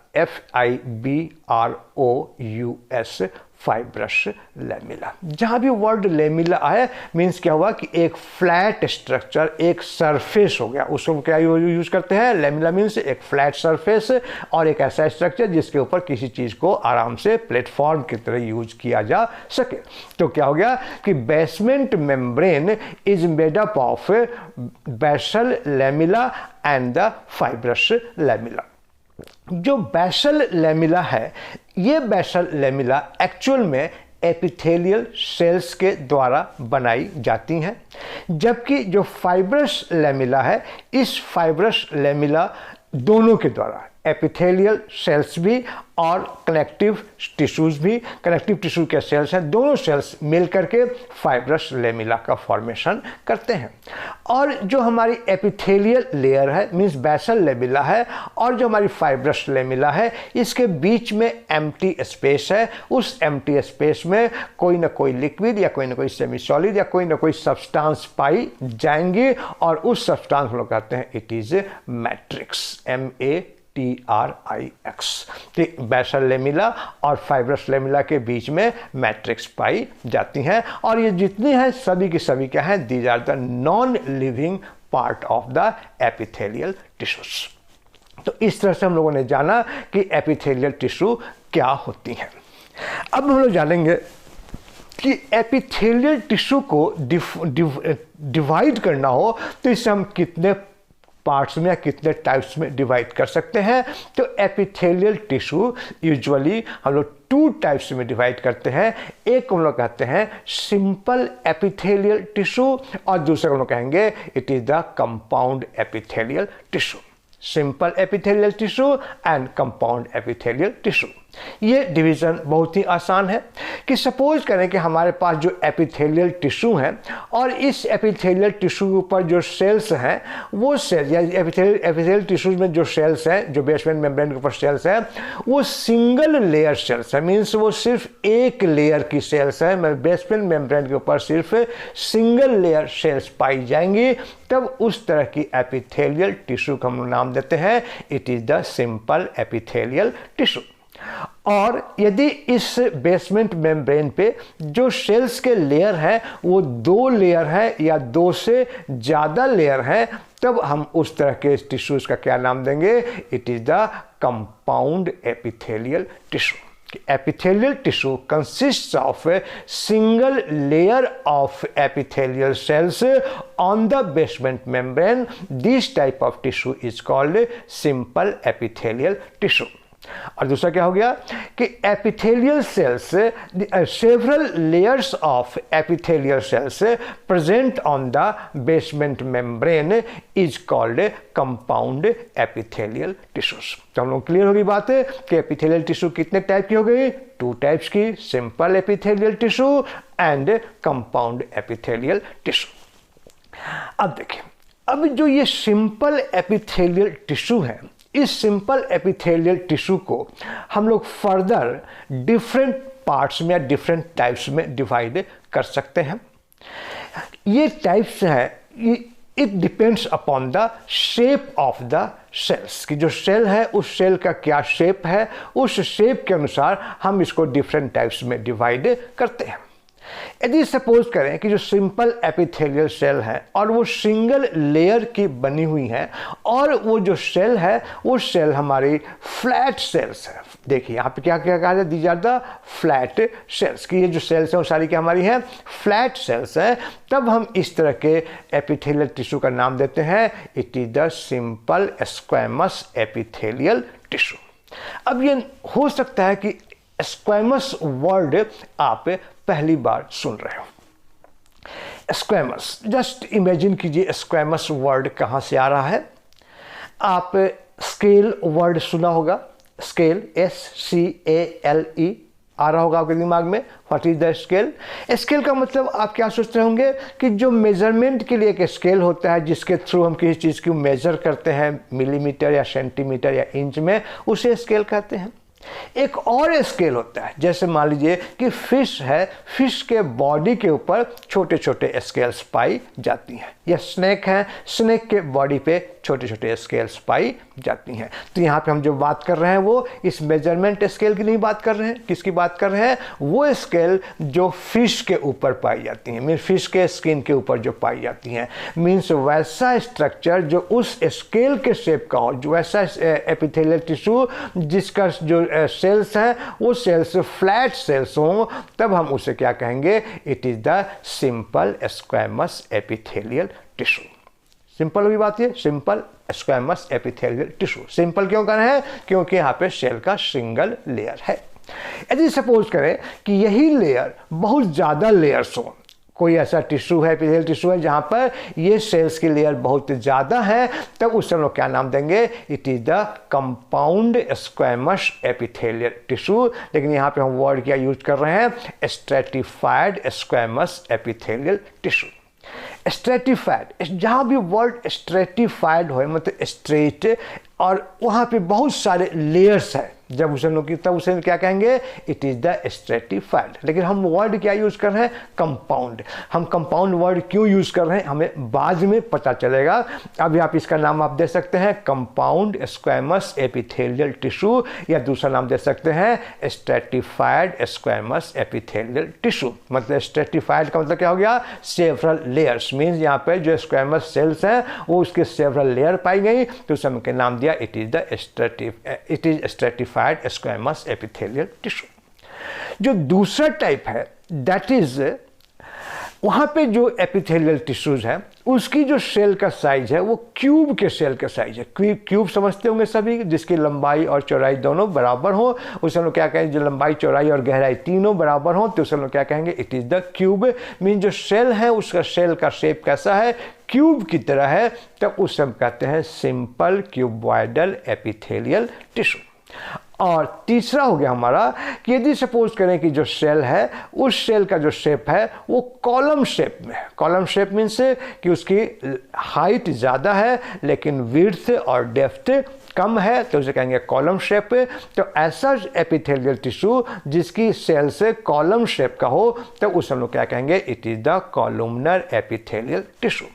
FIBROUS, fibrous lamella. जहाँ भी वर्ड लेमिला आया मीन्स क्या हुआ कि एक फ्लैट स्ट्रक्चर, एक सरफेस हो गया, उसको क्या यूज करते हैं, लेमिला मीन्स एक फ्लैट सरफेस और एक ऐसा स्ट्रक्चर जिसके ऊपर किसी चीज़ को आराम से प्लेटफॉर्म की तरह यूज किया जा सके। तो क्या हो गया कि basement membrane is made up of basal lamina and the fibrous lamina. जो बेसल लेमिला है, ये बेसल लेमिला एक्चुअल में एपिथेलियल सेल्स के द्वारा बनाई जाती हैं, जबकि जो फाइब्रस लेमिला है, इस फाइब्रस लेमिला दोनों के द्वारा, एपिथेलियल सेल्स भी और कनेक्टिव टिश्यूज भी, कनेक्टिव टिश्यू के सेल्स हैं, दोनों सेल्स मिलकर के फाइब्रस लेमिला का फॉर्मेशन करते हैं। और जो हमारी एपिथेलियल लेयर है मीन्स बेसल लेमिला है, और जो हमारी फाइब्रस लेमिला है, इसके बीच में एम्प्टी स्पेस है। उस एम्प्टी स्पेस में कोई ना कोई लिक्विड या कोई ना कोई सेमी सॉलिड या कोई ना कोई सब्सटेंस पाई जाएंगी और उस सब्सटेंस को कहते हैं इट इज मैट्रिक्स, तो बेसल लेमिला और फाइब्रस लेमिला के बीच में मैट्रिक्स पाई जाती हैं, और ये जितनी हैं सभी की सभी क्या हैं, these are the non living part of the epithelial tissues. तो इस तरह से हम लोगों ने जाना कि एपिथेलियल टिश्यू क्या होती हैं। अब हम लोग जानेंगे कि एपिथेलियल टिश्यू को डिवाइड करना हो तो इसे हम कितने पार्ट्स में या कितने टाइप्स में डिवाइड कर सकते हैं। तो एपिथेलियल टिश्यू यूजुअली हम लोग 2 टाइप्स में डिवाइड करते हैं। एक हम लोग कहते हैं सिंपल एपिथेलियल टिश्यू और दूसरा हम लोग कहेंगे it is the compound epithelial tissue. Simple epithelial tissue and compound epithelial tissue. ये डिवीज़न बहुत ही आसान है कि सपोज करें कि हमारे पास जो एपिथेलियल टिश्यू है और इस एपिथेलियल टिश्यू के ऊपर जो सेल्स हैं वो सेल या एपिथेलियल टिश्यूज में जो सेल्स हैं, जो बेसमेंट मेम्ब्रेन के ऊपर सेल्स हैं, वो सिंगल लेयर सेल्स है, मीन्स वो सिर्फ एक लेयर की सेल्स है। बेसमेंट मेम्ब्रेन के ऊपर सिर्फ सिंगल लेयर सेल्स पाई जाएंगी, तब उस तरह की एपिथेलियल टिश्यू का हम नाम देते हैं it is the simple epithelial tissue. और यदि इस बेसमेंट मेम्ब्रेन पे जो सेल्स के लेयर हैं वो 2 लेयर है या 2 से ज़्यादा लेयर हैं, तब हम उस तरह के टिश्यूज का क्या नाम देंगे, it is the compound epithelial tissue. Epithelial tissue consists of a single layer of epithelial cells on the basement membrane. This type of tissue is called simple epithelial tissue. और दूसरा क्या हो गया कि epithelial cells, several layers of epithelial cells present on the basement membrane is called compound epithelial tissues. तो हम लोग क्लियर होगी बात है कि एपिथेलियल टिश्यू कितने टाइप की हो गई, 2 टाइप्स की, simple epithelial tissue and compound epithelial tissue. अब देखिए, अब जो ये सिंपल एपिथेलियल टिश्यू है, इस सिंपल एपिथेलियल टिश्यू को हम लोग फर्दर डिफरेंट पार्ट्स में या डिफरेंट टाइप्स में डिवाइड कर सकते हैं। ये टाइप्स है, it depends upon the shape of the cells, कि जो सेल है उस सेल का क्या शेप है, उस शेप के अनुसार हम इसको डिफरेंट टाइप्स में डिवाइड करते हैं। यदि सपोज करें कि जो सिंपल एपिथेलियल सेल है और वो सिंगल लेयर की बनी हुई है और वो जो सेल है वो सेल हमारी फ्लैट सेल्स है। देखिए यहाँ पे क्या क्या कहा जाए, these are the flat cells, कि ये जो सेल्स हैं वो सारी क्या हमारी हैं, फ्लैट सेल्स हैं। तब हम इस तरह के एपिथेलियल टिश्यू का नाम देते हैं it is the simple squamous epithelial tissue. अब ये हो सकता है कि स्क्वैमस वर्ड आप पहली बार सुन रहे हो। स्क्वैमस, जस्ट इमेजिन कीजिए स्क्वैमस वर्ड कहाँ से आ रहा है। आप स्केल वर्ड सुना होगा, स्केल, SCALE आ रहा होगा आपके दिमाग में। What is the scale? Scale का मतलब आप क्या सोच रहे होंगे कि जो मेजरमेंट के लिए एक स्केल होता है जिसके थ्रू हम किसी चीज़ की मेजर करते हैं मिलीमीटर या सेंटीमीटर या इंच में, उसे स्केल कहते हैं। एक और स्केल होता है, जैसे मान लीजिए कि फिश है, फिश के बॉडी के ऊपर छोटे छोटे स्केल्स पाई जाती हैं, या स्नेक है, स्नेक के बॉडी पे छोटे छोटे स्केल्स पाई जाती हैं। तो यहाँ पे हम जो बात कर रहे हैं वो इस मेजरमेंट स्केल की नहीं बात कर रहे हैं, किसकी बात कर रहे हैं, वो स्केल जो फिश के ऊपर पाई जाती हैं, मीन्स फिश के स्किन के ऊपर जो पाई जाती हैं, मीन्स वैसा स्ट्रक्चर जो उस स्केल के शेप का हो, जो वैसा एपिथेलियल टिश्यू जिसका जो सेल्स हैं वो सेल्स फ्लैट सेल्स हों, तब हम उसे क्या कहेंगे, it is the simple squamous epithelial tissue. Simple भी बात है, simple squamous epithelial tissue. Simple क्यों कर रहे हैं, क्योंकि यहाँ पे सेल का सिंगल लेयर है। यदि सपोज करें कि यही लेयर बहुत ज़्यादा लेयर्स हो, कोई ऐसा टिश्यू है, एपिथेलियल टिश्यू है जहाँ पर ये सेल्स की लेयर बहुत ज़्यादा है, तब उसे हम लोग क्या नाम देंगे, it is the compound squamous epithelial tissue. लेकिन यहाँ पे हम वर्ड क्या यूज कर रहे हैं, stratified squamous epithelial tissue. Stratified, जहाँ भी वर्ड स्ट्रेटिफाइड हो मतलब स्ट्रेट और वहाँ पे बहुत सारे लेयर्स हैं, जब उसे लोग तब उसे क्या कहेंगे, इट इज़ द स्ट्रेटिफाइड। लेकिन हम वर्ड क्या यूज़ कर रहे हैं, कंपाउंड। हम कंपाउंड वर्ड क्यों यूज़ कर रहे हैं हमें बाद में पता चलेगा। अभी आप इसका नाम आप दे सकते हैं कंपाउंड स्क्वैमस एपिथेलियल टिश्यू, या दूसरा नाम दे सकते हैं स्ट्रेटिफाइड स्क्वैमस एपिथेलियल टिश्यू। मतलब स्ट्रेटिफाइड का मतलब क्या हो गया, सेवरल लेयर्स, मीन्स यहाँ पे जो स्क्वैमस सेल्स हैं वो उसके सेवरल लेयर पाई गई, तो उसे हमने नाम दिया it is stratified squamous epithelial tissue. जो दूसरा टाइप है दैट इज, वहां पे जो एपिथेलियल टिश्यूज है उसकी जो सेल का साइज है वो क्यूब के सेल का साइज है। क्यूब समझते होंगे सभी, जिसकी लंबाई और चौड़ाई दोनों बराबर हो, उसे हम लोग क्या कहेंगे, जो लंबाई चौड़ाई और गहराई तीनों बराबर हो तो उसे हम लोग क्या कहेंगे, it is the cube. Mean जो सेल है उसका सेल का शेप कैसा है, क्यूब की तरह है, तब उसे हम कहते हैं सिंपल क्यूबॉइडल एपिथेलियल टिश्यू। और तीसरा हो गया हमारा कि यदि सपोज करें कि जो सेल है उस सेल का जो शेप है वो कॉलम शेप में है। कॉलम शेप मीन्स कि उसकी हाइट ज़्यादा है लेकिन विड्थ और डेप्थ कम है, तो उसे कहेंगे कॉलम शेप। तो ऐसा एपिथेलियल टिश्यू जिसकी सेल से कॉलम शेप का हो तो उसे हम लोग क्या कहेंगे, it is the columnar epithelial tissue.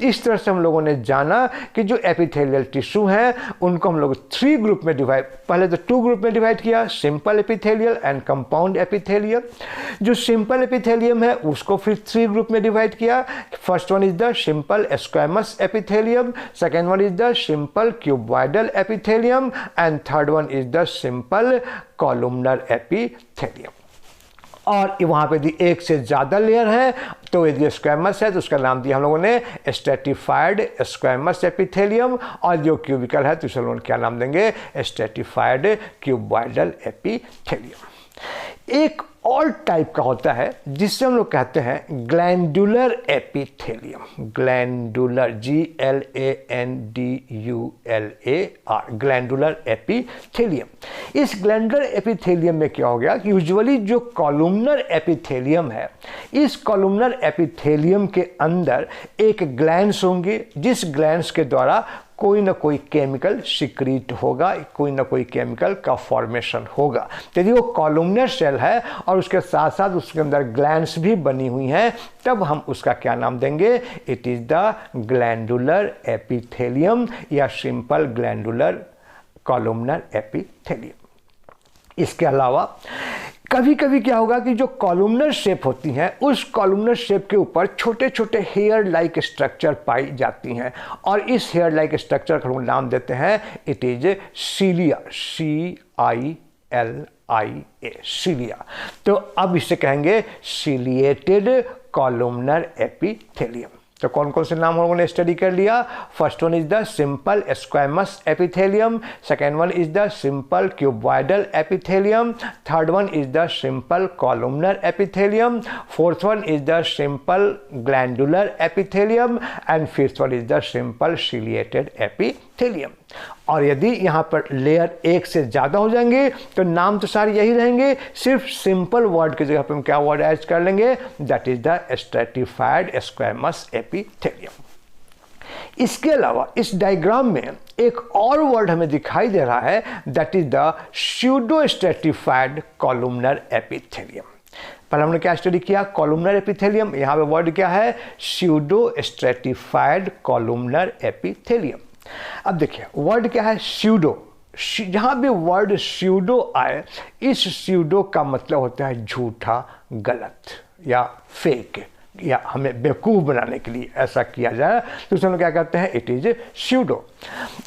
इस तरह से हम लोगों ने जाना कि जो एपिथेलियल टिश्यू हैं उनको हम लोग 3 ग्रुप में डिवाइड, पहले तो 2 ग्रुप में डिवाइड किया, simple epithelial and compound epithelial. जो सिंपल एपिथेलियम है उसको फिर 3 ग्रुप में डिवाइड किया। First one is the simple squamous epithelium, second one is the simple cuboidal epithelium and third one is the simple columnar epithelium. और वहाँ पे यदि एक से ज़्यादा लेयर है तो यदि स्क्वैमस है तो उसका नाम दिया हम लोगों ने स्ट्रेटिफाइड स्क्वैमस एपिथेलियम, और जो क्यूबिकल है तो उसे लोग क्या नाम देंगे, स्ट्रेटिफाइड क्यूबॉइडल एपिथेलियम। एक और टाइप का होता है जिससे हम लोग कहते हैं glandular epithelium. Glandular, GLANDULAR, glandular epithelium. इस ग्लैंडुलर एपिथेलियम में क्या हो गया कि यूजुअली जो कॉलमनर एपिथेलियम है, इस कॉलमनर एपिथेलियम के अंदर एक ग्लैंड्स होंगे, जिस ग्लैंड्स के द्वारा कोई ना कोई केमिकल सिक्रीट होगा, कोई ना कोई केमिकल का फॉर्मेशन होगा। यदि वो कॉलमनर सेल है और उसके साथ साथ उसके अंदर ग्लैंड्स भी बनी हुई हैं, तब हम उसका क्या नाम देंगे, it is the glandular epithelium या सिंपल ग्लैंडुलर कॉलमनर एपिथेलियम। इसके अलावा कभी कभी क्या होगा कि जो कॉलमनर शेप होती हैं उस कॉलमनर शेप के ऊपर छोटे छोटे हेयर लाइक स्ट्रक्चर पाई जाती हैं, और इस हेयर लाइक स्ट्रक्चर का हम नाम देते हैं इट इज सीलिया, CILIA, सीलिया। तो अब इसे कहेंगे सीलिएटेड कॉलमनर एपिथेलियम। तो कौन कौन से नाम हम लोगों ने स्टडी कर लिया, first one is the simple squamous epithelium, second one is the simple cuboidal epithelium, third one is the simple columnar epithelium, fourth one is the simple glandular epithelium and fifth one is the simple ciliated epithelium. और यदि यहाँ पर लेयर एक से ज़्यादा हो जाएंगे तो नाम तो सारे यही रहेंगे, सिर्फ सिंपल वर्ड की जगह पर हम क्या वर्ड ऐड कर लेंगे, that is the stratified squamous epithelium. इसके अलावा इस डायग्राम में एक और वर्ड हमें दिखाई दे रहा है, that is the pseudo stratified columnar epithelium. पहले हमने क्या स्टडी किया, कॉलमनर एपिथेलियम, यहाँ पे वर्ड क्या है, स्यूडो स्ट्रेटिफाइड कॉलमनर एपिथेलियम। अब देखिए वर्ड क्या है, स्यूडो। जहाँ भी वर्ड स्यूडो आए, इस स्यूडो का मतलब होता है झूठा, गलत या फेक, या हमें बेवकूफ़ बनाने के लिए ऐसा किया जाए तो उसे हम क्या कहते हैं, इट इज स्यूडो।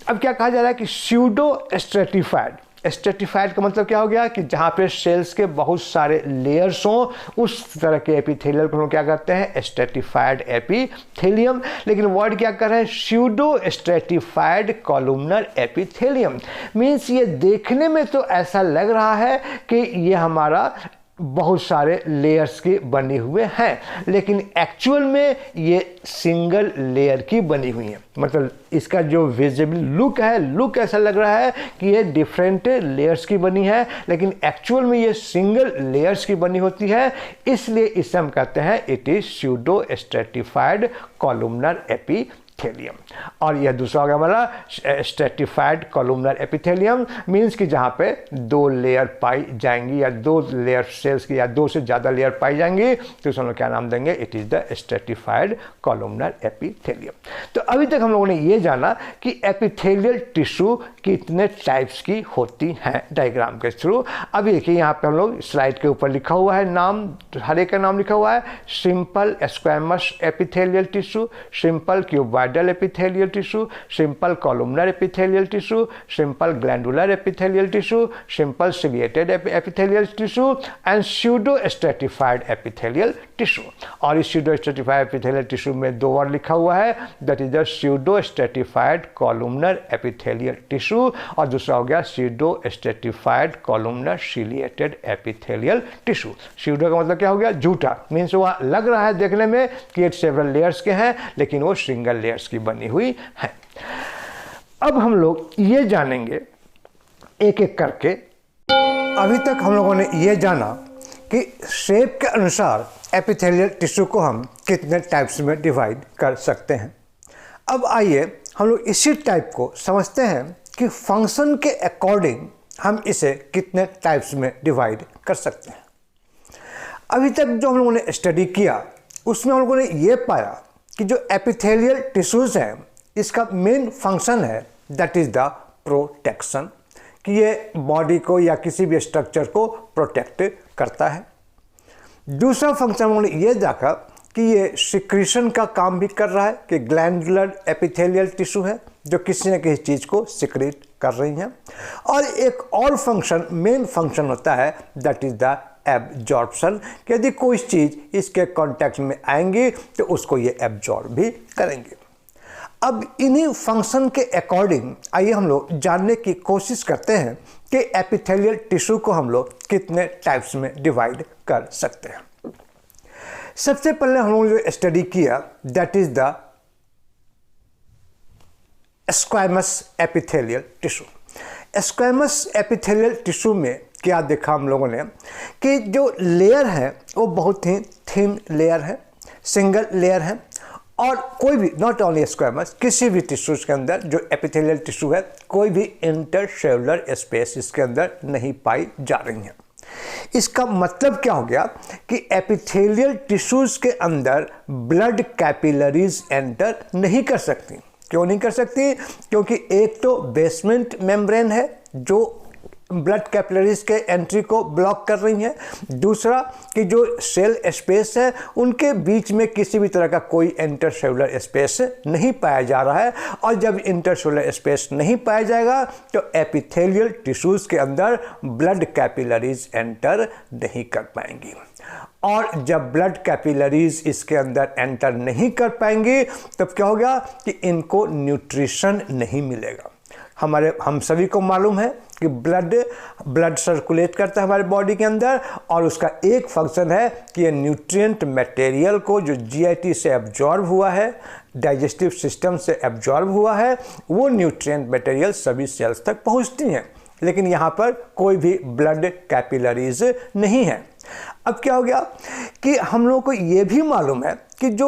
अब क्या कहा जा रहा है कि स्यूडो स्ट्रेटिफाइड, स्ट्रेटिफाइड का मतलब क्या हो गया कि जहाँ पे सेल्स के बहुत सारे लेयर्स हों, उस तरह के एपिथेलियल को हम क्या करते हैं, स्ट्रेटिफाइड एपिथेलियम। लेकिन वर्ड क्या कर रहे हैं, pseudo stratified columnar epithelium. Means ये देखने में तो ऐसा लग रहा है कि ये हमारा बहुत सारे लेयर्स की बनी हुए हैं, लेकिन एक्चुअल में ये सिंगल लेयर की बनी हुई है। मतलब इसका जो विजिबल लुक है, लुक ऐसा लग रहा है कि ये डिफरेंट लेयर्स की बनी है, लेकिन एक्चुअल में ये सिंगल लेयर्स की बनी होती है। इसलिए इसे हम कहते हैं it is pseudo stratified columnar epithelium. और यह दूसरा हो गया हमारा स्ट्रेटिफाइड कॉलमनर एपिथेलियम, मीन्स कि जहाँ पे दो लेयर पाई जाएंगी या दो लेयर सेल्स की या दो से ज़्यादा लेयर पाई जाएंगी, तो इसे हम लोग क्या नाम देंगे, it is the stratified columnar epithelium. तो अभी तक हम लोगों ने ये जाना कि एपिथेलियल टिश्यू कितने टाइप्स की होती हैं डायग्राम के थ्रू। अब देखिए यहाँ पे हम लोग स्लाइड के ऊपर लिखा हुआ है नाम, हर एक का नाम लिखा हुआ है। Simple squamous epithelial tissue, simple cuboidal epithelial tissue, simple columnar epithelial tissue, simple glandular epithelial tissue, simple ciliated epithelial tissue and pseudo stratified epithelial tissue. और इस स्यूडो स्ट्रेटिफाइड एपिथेलियल टिश्यू में दो और लिखा हुआ है, that is the pseudo stratified columnar epithelial tissue, और दूसरा हो गया pseudo stratified columnar ciliated epithelial tissue. Pseudo का मतलब क्या हो गया, झूठा, मीन्स वह लग रहा है देखने में कि ये सेवरल लेयर्स के हैं, लेकिन वो सिंगल लेयर्स की बनी हुई है। अब हम लोग ये जानेंगे एक एक करके। अभी तक हम लोगों ने ये जाना कि शेप के अनुसार एपिथेलियल टिश्यू को हम कितने टाइप्स में डिवाइड कर सकते हैं। अब आइए हम लोग इसी टाइप को समझते हैं कि फंक्शन के अकॉर्डिंग हम इसे कितने टाइप्स में डिवाइड कर सकते हैं। अभी तक जो हम लोगों ने स्टडी किया उसमें हम लोगों ने ये पाया कि जो एपिथेलियल टिश्यूज़ हैं, इसका मेन फंक्शन है दैट इज़ द प्रोटेक्शन, कि ये बॉडी को या किसी भी स्ट्रक्चर को प्रोटेक्ट करता है। दूसरा फंक्शन उन्होंने ये देखा कि ये सिक्रीशन का काम भी कर रहा है, कि ग्लैंडुलर एपिथेलियल टिश्यू है जो किसी न किसी चीज़ को सिक्रीट कर रही हैं। और एक और फंक्शन, मेन फंक्शन होता है दैट इज़ द एब्जॉर्प्शन, कि यदि कोई चीज़ इसके कांटेक्ट में आएंगी तो उसको ये एब्जॉर्ब भी करेंगे। अब इन्हीं फंक्शन के अकॉर्डिंग आइए हम लोग जानने की कोशिश करते हैं कि एपिथेलियल टिश्यू को हम लोग कितने टाइप्स में डिवाइड कर सकते हैं। सबसे पहले हम लोगों ने जो स्टडी किया that is the squamous epithelial tissue. Squamous epithelial tissue में क्या देखा हम लोगों ने कि जो लेयर है वो बहुत ही थिन लेयर है, सिंगल लेयर है, और कोई भी, नॉट ओनली स्क्वैमस, किसी भी टिश्यूज के अंदर जो एपिथेलियल टिश्यू है कोई भी इंटरसेलुलर स्पेस इसके अंदर नहीं पाई जा रही है। इसका मतलब क्या हो गया कि एपिथेलियल टिश्यूज के अंदर ब्लड कैपिलरीज एंटर नहीं कर सकती। क्यों नहीं कर सकती? क्योंकि एक तो बेसमेंट मेम्ब्रेन है जो ब्लड कैपिलरीज के एंट्री को ब्लॉक कर रही हैं, दूसरा कि जो सेल स्पेस है उनके बीच में किसी भी तरह का कोई इंटरसेलुलर स्पेस नहीं पाया जा रहा है, और जब इंटरसेलुलर स्पेस नहीं पाया जाएगा तो एपिथेलियल टिश्यूज के अंदर ब्लड कैपिलरीज एंटर नहीं कर पाएंगी, और जब ब्लड कैपिलरीज इसके अंदर एंटर नहीं कर पाएंगी तब क्या होगा कि इनको न्यूट्रिशन नहीं मिलेगा। हम सभी को मालूम है कि ब्लड सर्कुलेट करता है हमारे बॉडी के अंदर, और उसका एक फंक्शन है कि ये न्यूट्रिएंट मटेरियल को जो जीआईटी से एब्जॉर्ब हुआ है, डाइजेस्टिव सिस्टम से एब्जॉर्ब हुआ है, वो न्यूट्रिएंट मटेरियल सभी सेल्स तक पहुंचती हैं, लेकिन यहाँ पर कोई भी ब्लड कैपिलरीज नहीं है। अब क्या हो गया कि हम लोगों को ये भी मालूम है कि जो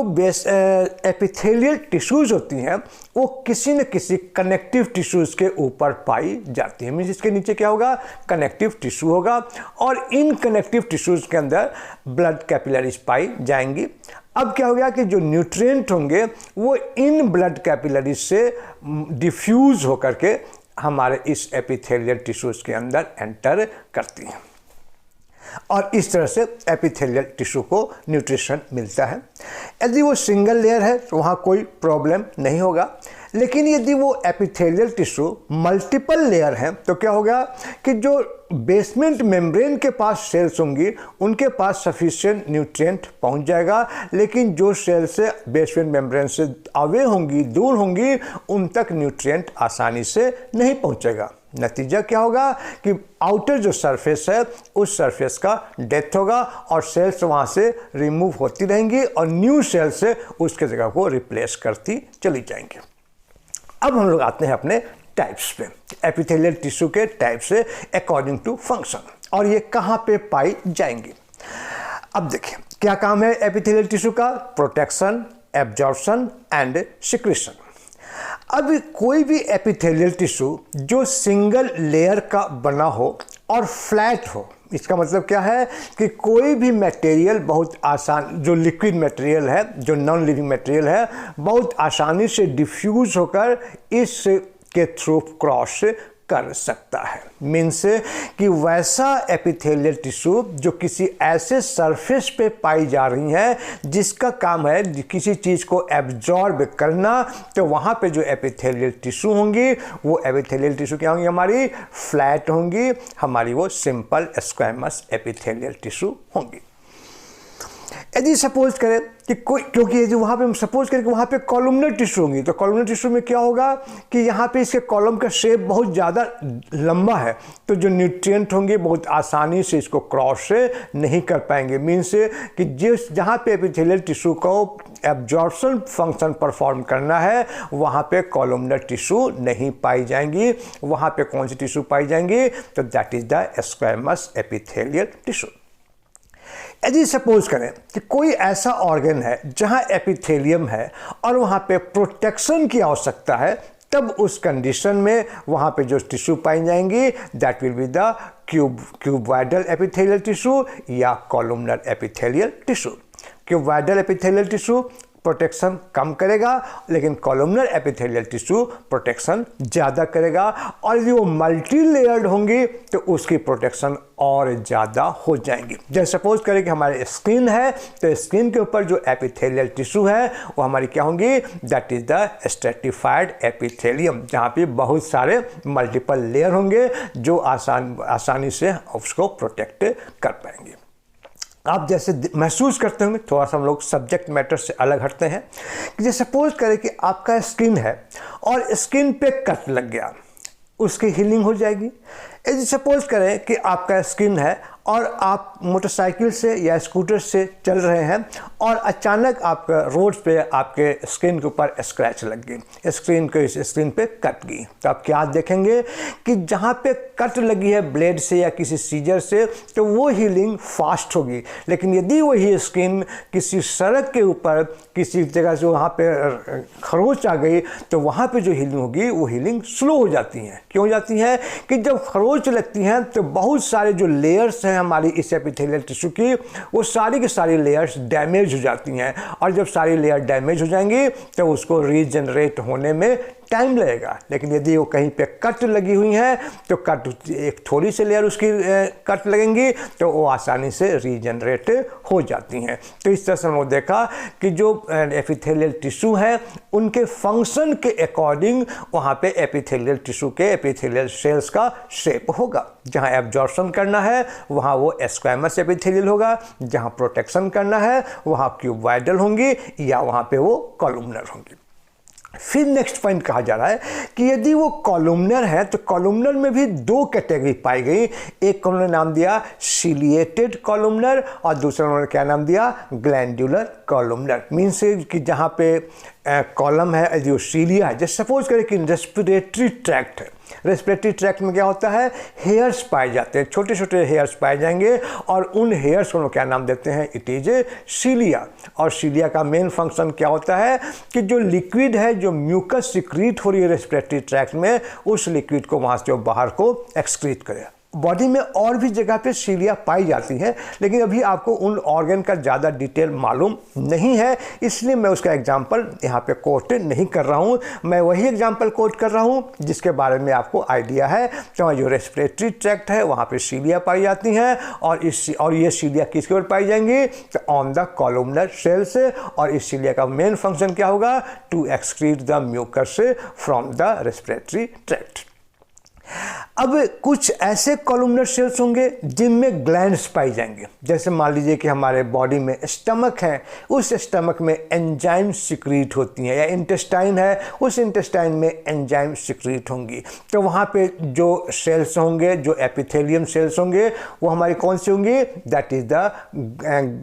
एपिथेलियल टिश्यूज होती हैं वो किसी न किसी कनेक्टिव टिश्यूज के ऊपर पाई जाती है। मीन्स इसके नीचे क्या होगा, कनेक्टिव टिश्यू होगा, और इन कनेक्टिव टिश्यूज के अंदर ब्लड कैपिलरीज पाई जाएंगी। अब क्या हो गया कि जो न्यूट्रिएंट होंगे वो इन ब्लड कैपिलरीज से डिफ्यूज होकर के हमारे इस एपिथेलियल टिश्यूज के अंदर एंटर करती हैं, और इस तरह से एपिथेलियल टिश्यू को न्यूट्रिशन मिलता है। यदि वो सिंगल लेयर है तो वहाँ कोई प्रॉब्लम नहीं होगा, लेकिन यदि वो एपिथेलियल टिश्यू मल्टीपल लेयर है तो क्या होगा कि जो बेसमेंट मेम्ब्रेन के पास सेल्स होंगी उनके पास सफिशिएंट न्यूट्रिएंट पहुंच जाएगा, लेकिन जो सेल से बेसमेंट मेम्ब्रेन से अवे होंगी, दूर होंगी, उन तक न्यूट्रिएंट आसानी से नहीं पहुंचेगा। नतीजा क्या होगा कि आउटर जो सरफेस है उस सरफेस का डेथ होगा और सेल्स वहाँ से रिमूव होती रहेंगी और न्यू सेल से उसके जगह को रिप्लेस करती चली जाएंगी। अब हम लोग आते हैं अपने टाइप्स पे, एपिथेलियल टिश्यू के टाइप से अकॉर्डिंग टू फंक्शन, और ये कहाँ पे पाई जाएंगी। अब देखिए क्या काम है एपिथेलियल टिश्यू का, प्रोटेक्शन, एब्जॉर्प्शन एंड सिक्रीशन। अब कोई भी एपिथेलियल टिश्यू जो सिंगल लेयर का बना हो और फ्लैट हो, इसका मतलब क्या है कि कोई भी मटेरियल बहुत आसान, जो लिक्विड मटेरियल है, जो नॉन लिविंग मटेरियल है, बहुत आसानी से डिफ्यूज होकर इस के थ्रू क्रॉस कर सकता है। मीन्स कि वैसा एपिथेलियल टिश्यू जो किसी ऐसे सरफेस पे पाई जा रही है जिसका काम है किसी चीज़ को एब्जॉर्ब करना, तो वहाँ पे जो एपिथेलियल टिश्यू होंगी वो एपिथेलियल टिश्यू क्या होंगी, हमारी फ्लैट होंगी, हमारी वो सिंपल स्क्वैमस एपिथेलियल टिश्यू होंगी। यदि सपोज करें कि कोई, क्योंकि यदि वहाँ पे सपोज करें कि वहाँ पे कॉलमनर टिश्यू होंगी, तो कॉलमनर टिश्यू में क्या होगा कि यहाँ पे इसके कॉलम का शेप बहुत ज़्यादा लंबा है, तो जो न्यूट्रिएंट होंगे बहुत आसानी से इसको क्रॉस से नहीं कर पाएंगे। मीन्स कि जिस जहाँ पे एपिथेलियल टिश्यू को एब्जॉर्प्शन फंक्शन परफॉर्म करना है वहाँ पे कॉलमनर टिश्यू नहीं पाई जाएंगी। वहाँ पे कौन सी टिश्यू पाई जाएंगी, तो that is the squamous epithelial tissue. यदि सपोज करें कि कोई ऐसा ऑर्गन है जहां एपिथेलियम है और वहां पे प्रोटेक्शन की आवश्यकता है, तब उस कंडीशन में वहां पे जो टिश्यू पाई जाएंगी that will be the cuboidal epithelial tissue या columnar epithelial tissue. Cuboidal epithelial tissue protection कम करेगा, लेकिन कॉलमनर एपिथेलियल टिश्यू प्रोटेक्शन ज़्यादा करेगा, और यदि वो मल्टी लेयर्ड होंगी तो उसकी प्रोटेक्शन और ज़्यादा हो जाएंगी। जैसे सपोज करें कि हमारे स्किन है, तो स्किन के ऊपर जो एपिथेलियल टिश्यू है वो हमारी क्या होंगी, that is the stratified epithelium, जहाँ पे बहुत सारे मल्टीपल लेयर होंगे जो आसानी से उसको प्रोटेक्ट कर पाएंगे। आप जैसे महसूस करते होंगे, थोड़ा सा हम लोग सब्जेक्ट मैटर से अलग हटते हैं, कि जैसे सपोज करें कि आपका स्किन है और स्किन पे कट लग गया, उसकी हीलिंग हो जाएगी। यदि सपोज करें कि आपका स्किन है और आप मोटरसाइकिल से या स्कूटर से चल रहे हैं और अचानक आपका रोड पे आपके स्किन के ऊपर स्क्रैच लग गई, स्किन पे कट गई, तो आप क्या देखेंगे कि जहाँ पे कट लगी है ब्लेड से या किसी सीजर से, तो वो हीलिंग फास्ट होगी। लेकिन यदि वही स्किन किसी सड़क के ऊपर किसी जगह से वहाँ पे खरोच आ गई, तो वहाँ पे जो हीलिंग होगी वो हीलिंग स्लो हो जाती है। क्यों हो जाती है कि जब खरोच लगती हैं तो बहुत सारे जो लेयर्स हैं हमारी इस एपिथेलियल टिश्यू की, वो सारी की सारी लेयर्स डैमेज हो जाती हैं, और जब सारी लेयर डैमेज हो जाएंगी तो उसको रीजनरेट होने में टाइम लगेगा। लेकिन यदि वो कहीं पे कट लगी हुई है तो कट एक थोड़ी सी लेयर उसकी कट लगेंगी तो वो आसानी से रीजनरेट हो जाती हैं। तो इस तरह से हमने देखा कि जो एपिथेलियल टिश्यू है उनके फंक्शन के अकॉर्डिंग वहाँ पे एपिथेलियल टिश्यू के एपिथेलियल सेल्स का शेप होगा। जहाँ एब्जॉर्प्शन करना है वहाँ वो स्क्वैमस एपिथेलियल होगा, जहाँ प्रोटेक्शन करना है वहाँ क्यूबॉइडल होंगी या वहाँ पे वो कॉलमनर होंगी। फिर नेक्स्ट पॉइंट कहा जा रहा है कि यदि वो कॉलमनर है तो कॉलमनर में भी दो कैटेगरी पाई गई। एक को उन्होंने नाम दिया सिलिएटेड कॉलमनर और दूसरा उन्होंने क्या नाम दिया, ग्लैंडुलर कॉलमनर। मीन्स कि जहाँ पे कॉलम है यदि वो सीलिया है, जैसे सपोज करें कि रेस्पिरेटरी ट्रैक्ट है, रेस्पिरेटरी ट्रैक्ट में क्या होता है, हेयर्स पाए जाते हैं, छोटे छोटे हेयर्स पाए जाएंगे और उन हेयर्स को क्या नाम देते हैं, इट इज सीलिया। और सीलिया का मेन फंक्शन क्या होता है कि जो लिक्विड है, जो म्यूकस सिक्रीट हो रही है रेस्पिरेटरी ट्रैक्ट में, उस लिक्विड को वहाँ से बाहर को एक्सक्रीट करे। बॉडी में और भी जगह पे सीलिया पाई जाती है, लेकिन अभी आपको उन ऑर्गन का ज़्यादा डिटेल मालूम नहीं है, इसलिए मैं उसका एग्जांपल यहाँ पे कोट नहीं कर रहा हूँ। मैं वही एग्जांपल कोट कर रहा हूँ जिसके बारे में आपको आइडिया है। तो जो रेस्पिरेटरी ट्रैक्ट है वहाँ पे सीलिया पाई जाती हैं, और ये सीलिया किसके ऊपर पाई जाएंगी, तो ऑन द कॉलमनर सेल्स। और इस सीलिया का मेन फंक्शन क्या होगा, to excrete the mucus from the respiratory tract. अब कुछ ऐसे कॉलमनर सेल्स होंगे जिनमें ग्लैंड्स पाई जाएंगे। जैसे मान लीजिए कि हमारे बॉडी में स्टमक है, उस स्टमक में एंजाइम सिक्रीट होती हैं, या इंटेस्टाइन है, उस इंटेस्टाइन में एंजाइम सिक्रीट होंगी। तो वहाँ पे जो सेल्स होंगे, जो एपिथेलियम सेल्स होंगे, वो हमारी कौन सी होंगी? That is the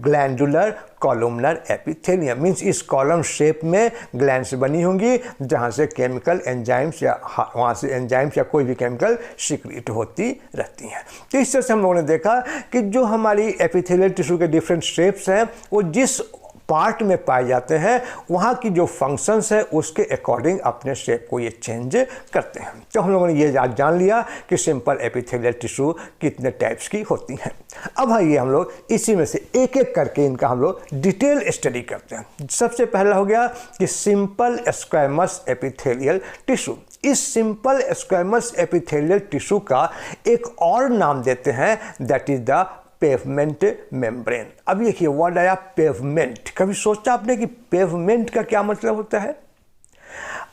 glandular columnar epithelium. Means इस कॉलम शेप में ग्लैंड्स बनी होंगी जहाँ से केमिकल एंजाइम्स या वहाँ से एंजाइम्स या कोई भी केमिकल सिक्रीट होती रहती हैं। तो इस तरह से हम लोगों ने देखा कि जो हमारी एपिथेलियल टिश्यू के डिफरेंट शेप्स हैं वो जिस पार्ट में पाए जाते हैं वहाँ की जो फंक्शंस है उसके अकॉर्डिंग अपने शेप को ये चेंज करते हैं। तो हम लोगों ने ये आज जान लिया कि सिंपल एपिथेलियल टिश्यू कितने टाइप्स की होती हैं। अब आइए हम लोग इसी में से एक एक करके इनका हम लोग डिटेल स्टडी करते हैं। सबसे पहला हो गया कि सिंपल स्क्वैमस एपिथेलियल टिश्यू। इस सिंपल स्क्वैमस एपिथेलियल टिश्यू का एक और नाम देते हैं, that is the pavement membrane. अब देखिए वर्ड आया पेवमेंट। कभी सोचा आपने कि पेवमेंट का क्या मतलब होता है?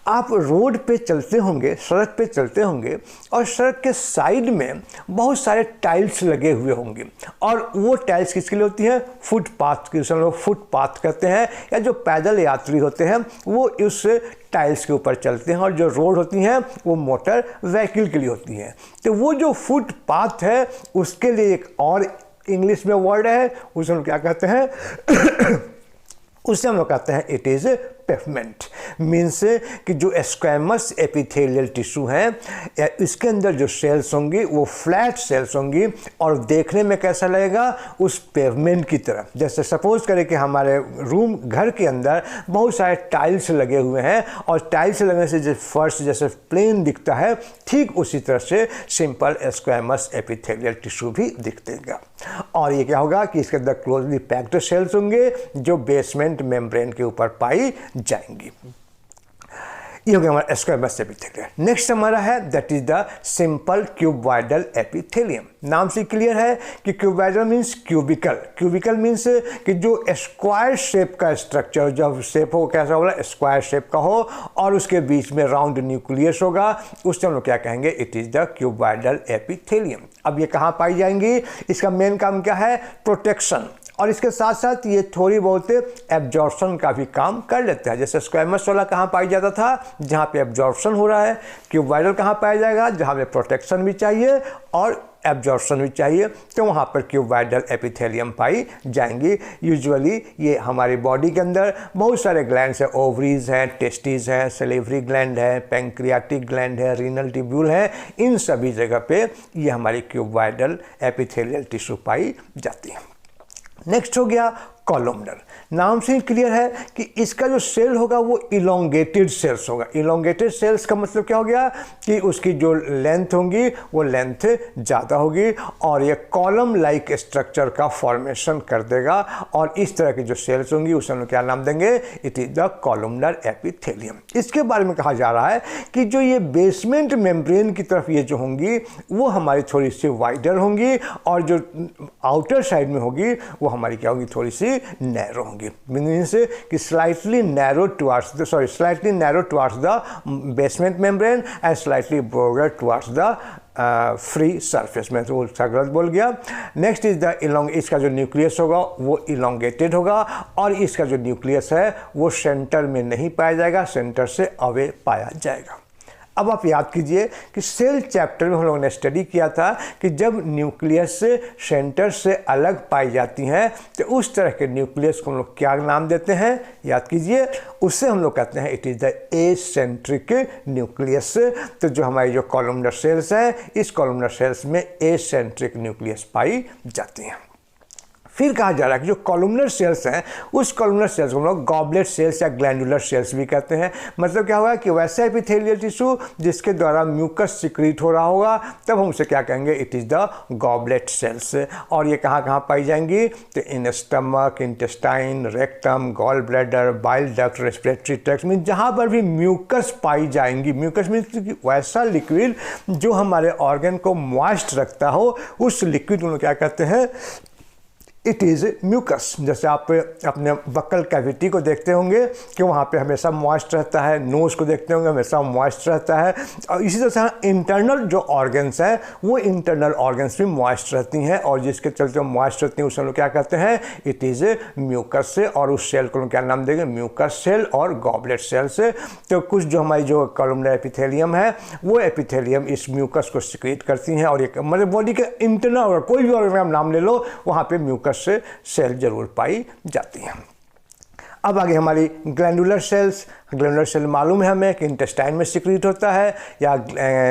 आप रोड पे चलते होंगे, सड़क पे चलते होंगे और सड़क के साइड में बहुत सारे टाइल्स लगे हुए होंगे और वो टाइल्स किसके लिए होती हैं? फुटपाथ के, हम लोग फुटपाथ कहते हैं, या जो पैदल यात्री होते हैं वो उस टाइल्स के ऊपर चलते हैं, और जो रोड होती हैं वो मोटर व्हीकल के लिए होती हैं। तो वो जो फुटपाथ है उसके लिए एक और इंग्लिश में वर्ड है, उसे हम क्या कहते हैं? उसे हम लोग कहते हैं इट इज पेवमेंट। मीन्स कि जो स्क्वैमस एपिथेलियल टिश्यू है इसके अंदर जो सेल्स होंगी वो फ्लैट सेल्स होंगी और देखने में कैसा लगेगा? उस पेवमेंट की तरह। जैसे सपोज करें कि हमारे रूम, घर के अंदर बहुत सारे टाइल्स लगे हुए हैं और टाइल्स लगने से जो फर्श जैसे प्लेन दिखता है, ठीक उसी तरह से सिंपल स्क्वैमस एपिथेलियल टिश्यू भी दिखेगा। और ये क्या होगा कि इसके अंदर क्लोजली पैक्ड सेल्स होंगे जो बेसमेंट मेम्ब्रेन के ऊपर पाई जाएंगी। ये हो गया हमारा स्क्वैमस एपिथेलियम। नेक्स्ट हमारा है that is the simple cuboidal epithelium. नाम से क्लियर है कि cuboidal means cubical. Cubical means कि जो स्क्वायर शेप का स्ट्रक्चर, जब शेप हो कैसा होगा? स्क्वायर शेप का हो और उसके बीच में राउंड न्यूक्लियस होगा, उससे हम लोग क्या कहेंगे? It is the cuboidal epithelium. अब ये कहाँ पाई जाएंगी? इसका मेन काम क्या है? प्रोटेक्शन, और इसके साथ साथ ये थोड़ी बहुत एब्जॉर्प्शन का भी काम कर लेते हैं। जैसे स्क्वैमस वाला कहाँ पाई जाता था? जहाँ पे एब्जॉर्प्शन हो रहा है। क्यूबॉइडल कहाँ पाया जाएगा? जहाँ पे प्रोटेक्शन भी चाहिए और एब्जॉर्प्शन भी चाहिए, तो वहाँ पर क्यूबॉइडल एपिथेलियम पाई जाएंगी। यूजुअली ये हमारी बॉडी के अंदर बहुत सारे ग्लैंड्स हैं, ओवरीज हैं, टेस्टिस हैं, सलेवरी ग्लैंड है, पैंक्रियाटिक ग्लैंड है, रीनल ट्यूब्यूल है, इन सभी जगह पे ये हमारी क्यूबॉइडल एपिथेलियल टिश्यू पाई जाती है। नेक्स्ट हो गया कॉलमनर। नाम से ही क्लियर है कि इसका जो सेल होगा वो इलोंगेटेड सेल्स होगा। इलोंगेटेड सेल्स का मतलब क्या हो गया कि उसकी जो लेंथ होगी वो लेंथ ज़्यादा होगी और ये कॉलम लाइक स्ट्रक्चर का फॉर्मेशन कर देगा, और इस तरह की जो सेल्स होंगी उसे हम क्या नाम देंगे? It is the columnar epithelium. इसके बारे में कहा जा रहा है कि जो ये बेसमेंट मेम्ब्रेन की तरफ ये जो होंगी वो हमारी थोड़ी सी वाइडर होंगी, और जो आउटर साइड में होगी वो हमारी क्या होगी? थोड़ी सी नैरो होंगी। मीन्स कि slightly narrow towards the basement membrane and slightly broader towards the free surface. में तो गलत बोल गया। नेक्स्ट इज द इसका जो न्यूक्लियस होगा वो इलोंगेटेड होगा, और इसका जो न्यूक्लियस है वो सेंटर में नहीं पाया जाएगा, सेंटर से अवे पाया जाएगा। अब आप याद कीजिए कि सेल चैप्टर में हम लोगों ने स्टडी किया था कि जब न्यूक्लियस सेंटर से अलग पाई जाती हैं तो उस तरह के न्यूक्लियस को हम लोग क्या नाम देते हैं? याद कीजिए, उससे हम लोग कहते हैं it is the eccentric nucleus. तो जो हमारी जो कॉलमनर सेल्स हैं, इस कॉलमनर सेल्स में एसेंट्रिक न्यूक्लियस पाई जाती हैं। फिर कहा जा रहा है कि जो कॉलमनर सेल्स हैं उस कॉलमनर सेल्स को हम लोग गॉबलेट सेल्स या ग्लैंडुलर सेल्स भी कहते हैं। मतलब क्या होगा कि वैसा एपिथेलियल टिश्यू जिसके द्वारा म्यूकस सिक्रीट हो रहा होगा, तब हम उसे क्या कहेंगे? It is the goblet cells. और ये कहाँ कहाँ पाई जाएंगी? तो in stomach, intestine, rectum, gall bladder, bile duct, respiratory tract में जहाँ पर भी म्यूकस पाई जाएंगी। म्यूकस मीन्स वैसा लिक्विड जो हमारे ऑर्गन को मॉइस्ट रखता हो, उस लिक्विड को क्या कहते हैं? It is mucus. जैसे आप अपने बक्कल कैविटी को देखते होंगे कि वहाँ पे हमेशा मॉइस्ट रहता है, नोज़ को देखते होंगे हमेशा मॉइस्ट रहता है, और इसी तरह से इंटरनल जो ऑर्गन्स हैं वो इंटरनल ऑर्गन्स भी मॉइस्ट रहती हैं, और जिसके चलते मॉइस्ट रहती हैं उसे हम लोग क्या कहते हैं, इट इज़ म्यूकस से। और उस सेल को हम क्या नाम देंगे, म्यूकस सेल और गॉबलेट सेल से। तो कुछ जो हमारी जो कॉलमनर एपिथेलियम है वो एपिथेलियम इस म्यूकस को सिक्रीट करती हैं, और एक मतलब बॉडी के इंटरनल और कोई भी ऑर्गन नाम ले लो वहाँ पे म्यूकस से सेल जरूर पाई जाती हैं। अब आगे हमारी ग्लैंडुलर सेल्स। ग्लैंडुलर सेल मालूम है हमें कि इंटेस्टाइन में सिक्रीट होता है या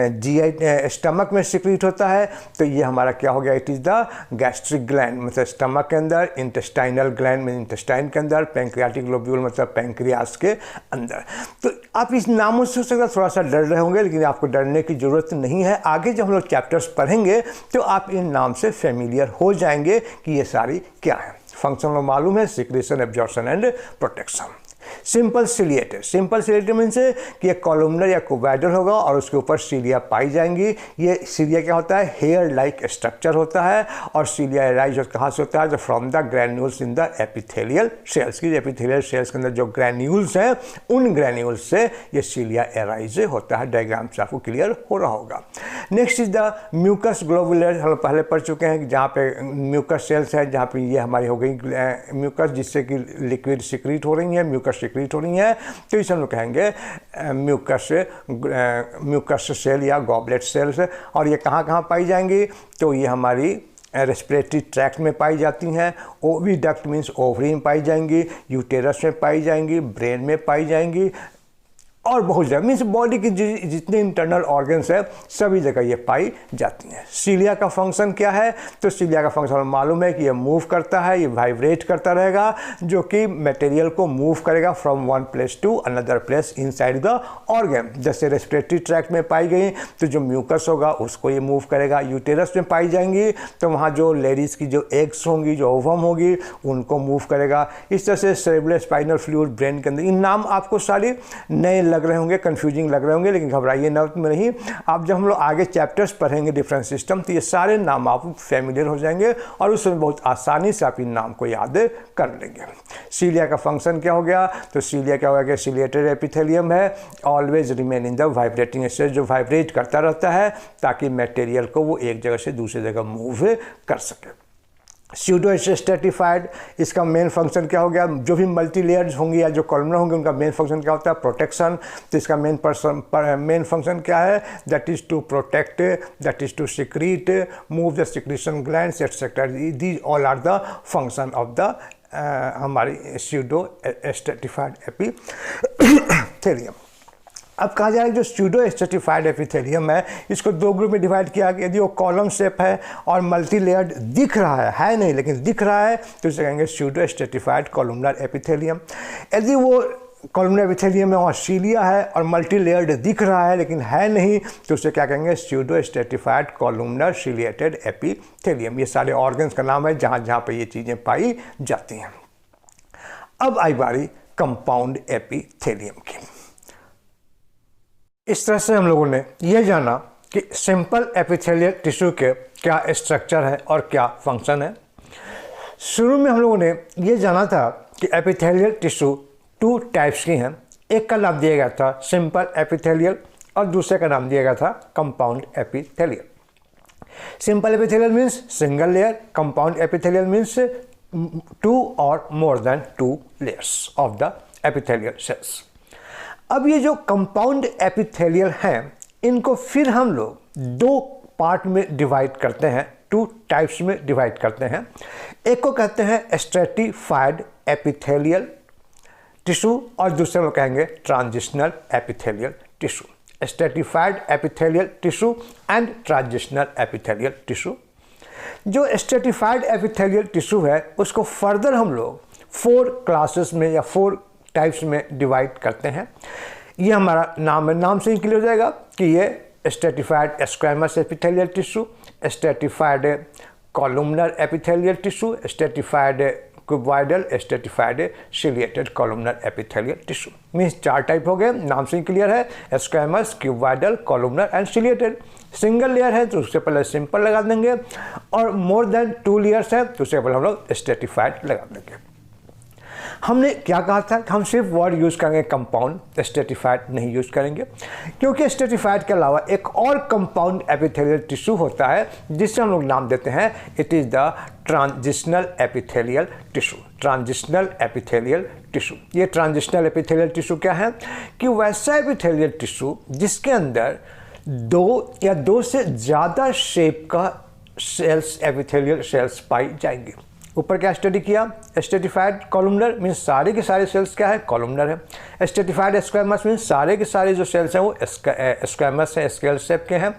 जीआई स्टमक में सिक्रीट होता है। तो ये हमारा क्या हो गया, it is the gastric gland, मतलब स्टमक के अंदर, इंटेस्टाइनल ग्लैंड में इंटेस्टाइन के अंदर, पैंक्रियाटिक लोब्यूल मतलब पैंक्रियास के अंदर। तो आप इस नामों से हो सकता है थोड़ा सा डर रहे होंगे, लेकिन आपको डरने की ज़रूरत नहीं है। आगे जब हम लोग चैप्टर्स पढ़ेंगे तो आप इन नाम से फेमिलियर हो जाएंगे कि ये सारी क्या है। फंक्शन मालूम है, secretion, absorption and protection. Simple ciliated. Simple ciliated means कि एक कॉलमनर या कुबाइडल होगा और उसके ऊपर सीलिया पाई जाएंगी। ये सीलिया क्या होता है, हेयर लाइक स्ट्रक्चर होता है, और सीलिया एराइज कहाँ से होता है, जो from the granules in the epithelial cells की। एपिथेलियल सेल्स के अंदर जो ग्रैन्यूल्स हैं उन ग्रैन्यूल्स से ये सीलिया एराइज होता है। डायग्राम से आपको क्लियर हो रहा होगा। Next is the mucus globular. हम पहले पढ़ चुके हैं कि जहाँ पे म्यूकस सेल्स है, जहाँ पे ये हमारी हो गई म्यूकस जिससे कि लिक्विड सिक्रीट हो रही है, म्यूकस सिक्रीट हो रही है, तो इसे हम लोग कहेंगे म्यूकस सेल या गॉबलेट सेल्स। और ये कहाँ कहाँ पाई जाएंगी, तो ये हमारी रेस्पिरेटरी ट्रैक्ट में पाई जाती हैं, ओविडक्ट मीन्स ओवरी में पाई जाएंगी, यूटेरस में पाई जाएंगी, ब्रेन में पाई जाएंगी, और बहुत जगह मीन्स बॉडी की जितने इंटरनल ऑर्गन्स है सभी जगह ये पाई जाती हैं। सीलिया का फंक्शन क्या है, तो सीलिया का फंक्शन मालूम है कि ये मूव करता है, ये वाइब्रेट करता रहेगा, जो कि मटेरियल को मूव करेगा from one place to another place inside the organ. जैसे रेस्पिरेटरी ट्रैक्ट में पाई गई तो जो म्यूकस होगा उसको ये मूव करेगा। यूटेरस में पाई जाएंगी तो वहाँ जो लेडीज़ की जो एग्स होंगी, जो ओवम होगी, उनको मूव करेगा। इस तरह से सेरेब्रल स्पाइनल फ्लूइड ब्रेन के अंदर। इन नाम आपको सारे नए लग रहे होंगे, कंफ्यूजिंग लग रहे होंगे, लेकिन घबराइए ना में नहीं। आप जब हम लोग आगे चैप्टर्स पढ़ेंगे डिफरेंट सिस्टम, तो ये सारे नाम आप फेमिलियर हो जाएंगे और उसमें बहुत आसानी से आप इन नाम को याद कर लेंगे। सीलिया का फंक्शन क्या हो गया, तो सीलिया क्या हो गया, सीलिएटेड एपिथेलियम है, always remain in the vibrating state, जो वाइब्रेट करता रहता है ताकि मटेरियल को वो एक जगह से दूसरी जगह मूव कर सके। स्यूडो स्ट्रेटिफाइड, इसका मेन फंक्शन क्या हो गया, जो भी मल्टी लेयर्स होंगी या जो कॉलमनर होंगे उनका मेन फंक्शन क्या होता है, प्रोटेक्शन। तो इसका मेन फंक्शन क्या है, that is to protect, that is to secrete, move the secretion glands etcetera. These all are the function of the हमारी स्यूडो स्ट्रेटिफाइड एपिथेलियम। अब कहा जाए जो स्यूडो स्ट्रेटिफाइड एपिथेलियम है, इसको दो ग्रुप में डिवाइड किया गया। यदि वो कॉलम शेप है और मल्टी लेयर्ड दिख रहा है नहीं लेकिन दिख रहा है, तो इसे कहेंगे स्यूडो स्ट्रेटिफाइड कॉलमनर एपिथेलियम। यदि वो कॉलमनर एपिथेलियम में वहाँ सीलिया है और मल्टी लेयर्ड दिख रहा है लेकिन है नहीं, तो उसे क्या कहेंगे, pseudo stratified columnar ciliated epithelium. ये सारे ऑर्गन्स का नाम है जहाँ जहाँ पर ये चीज़ें पाई जाती हैं। अब आई बारी कंपाउंड एपिथेलियम की। इस तरह से हम लोगों ने यह जाना कि सिंपल एपिथेलियल टिश्यू के क्या स्ट्रक्चर है और क्या फंक्शन है। शुरू में हम लोगों ने यह जाना था कि एपिथेलियल टिश्यू 2 टाइप्स की हैं। एक का नाम दिया गया था सिंपल एपिथेलियल और दूसरे का नाम दिया गया था compound epithelial. Simple epithelial means single layer, compound epithelial means 2 और more than 2 layers of the epithelial cells. अब ये जो कंपाउंड एपिथेलियल हैं, इनको फिर हम लोग 2 पार्ट में डिवाइड करते हैं, 2 टाइप्स में डिवाइड करते हैं। एक को कहते हैं स्ट्रेटिफाइड एपिथेलियल टिश्यू और दूसरे को कहेंगे transitional epithelial tissue. Stratified epithelial tissue and transitional epithelial tissue. जो स्ट्रेटिफाइड एपिथेलियल टिश्यू है उसको फर्दर हम लोग 4 क्लासेस में या 4 टाइप्स में डिवाइड करते हैं। ये हमारा नाम है, नाम से ही क्लियर हो जाएगा कि ये stratified squamous epithelial tissue, stratified columnar epithelial tissue, stratified cuboidal, stratified, ciliated columnar epithelial tissue. Means 4 type हो गए, नाम से क्लियर है, squamous, cuboidal, columnar and ciliated. Single layer है तो उससे पहले सिंपल लगा देंगे, और मोर देन 2 लेयर्स है तो उससे पहले हम लोग स्ट्रेटिफाइड लगा देंगे। हमने क्या कहा था कि हम सिर्फ वर्ड यूज़ करेंगे कंपाउंड, स्ट्रेटिफाइड नहीं यूज़ करेंगे, क्योंकि स्ट्रेटिफाइड के अलावा एक और कंपाउंड एपिथेलियल टिश्यू होता है जिससे हम लोग नाम देते हैं it is the transitional epithelial tissue. Transitional epithelial tissue, ये ट्रांजिशनल एपिथेलियल टिश्यू क्या है कि वैसा एपिथेलियल टिश्यू जिसके अंदर 2 या 2 से ज़्यादा शेप का सेल्स, एपिथेलियल सेल्स पाई जाएंगी। ऊपर क्या स्टडी किया, स्ट्रेटिफाइड कॉलमनर मीन्स सारे के सारे सेल्स क्या है, कॉलमनर है। स्ट्रेटिफाइड स्क्वैमस मीन्स सारे के सारे जो सेल्स हैं वो स्क्वैमस है, स्केल शेप के हैं।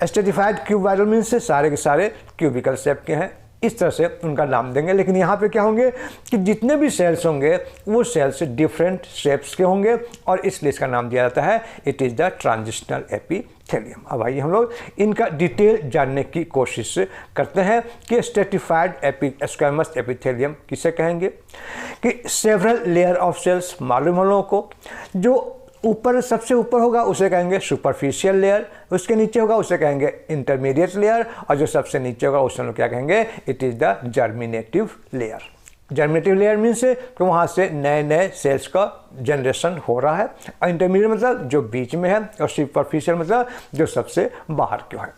स्ट्रेटिफाइड क्यूबॉइडल मीन्स सारे के सारे क्यूबिकल शेप के हैं। इस तरह से उनका नाम देंगे, लेकिन यहाँ पे क्या होंगे कि जितने भी सेल्स होंगे वो सेल्स डिफरेंट शेप्स के होंगे, और इसलिए इसका नाम दिया जाता है it is the transitional epithelium. अब आइए हम लोग इनका डिटेल जानने की कोशिश करते हैं कि स्ट्रेटिफाइड स्क्वैमस एपिथेलियम किसे कहेंगे। कि सेवरल लेयर ऑफ सेल्स मालूम हम लोगों को, जो ऊपर सबसे ऊपर होगा उसे कहेंगे सुपरफिशियल लेयर, उसके नीचे होगा उसे कहेंगे इंटरमीडिएट लेयर, और जो सबसे नीचे होगा उसे हम लोग क्या कहेंगे, it is the germinative layer. Germinative layer means कि वहाँ से नए नए सेल्स का जनरेशन हो रहा है, और इंटरमीडिएट मतलब जो बीच में है, और सुपरफिशियल मतलब जो सबसे बाहर क्यों है।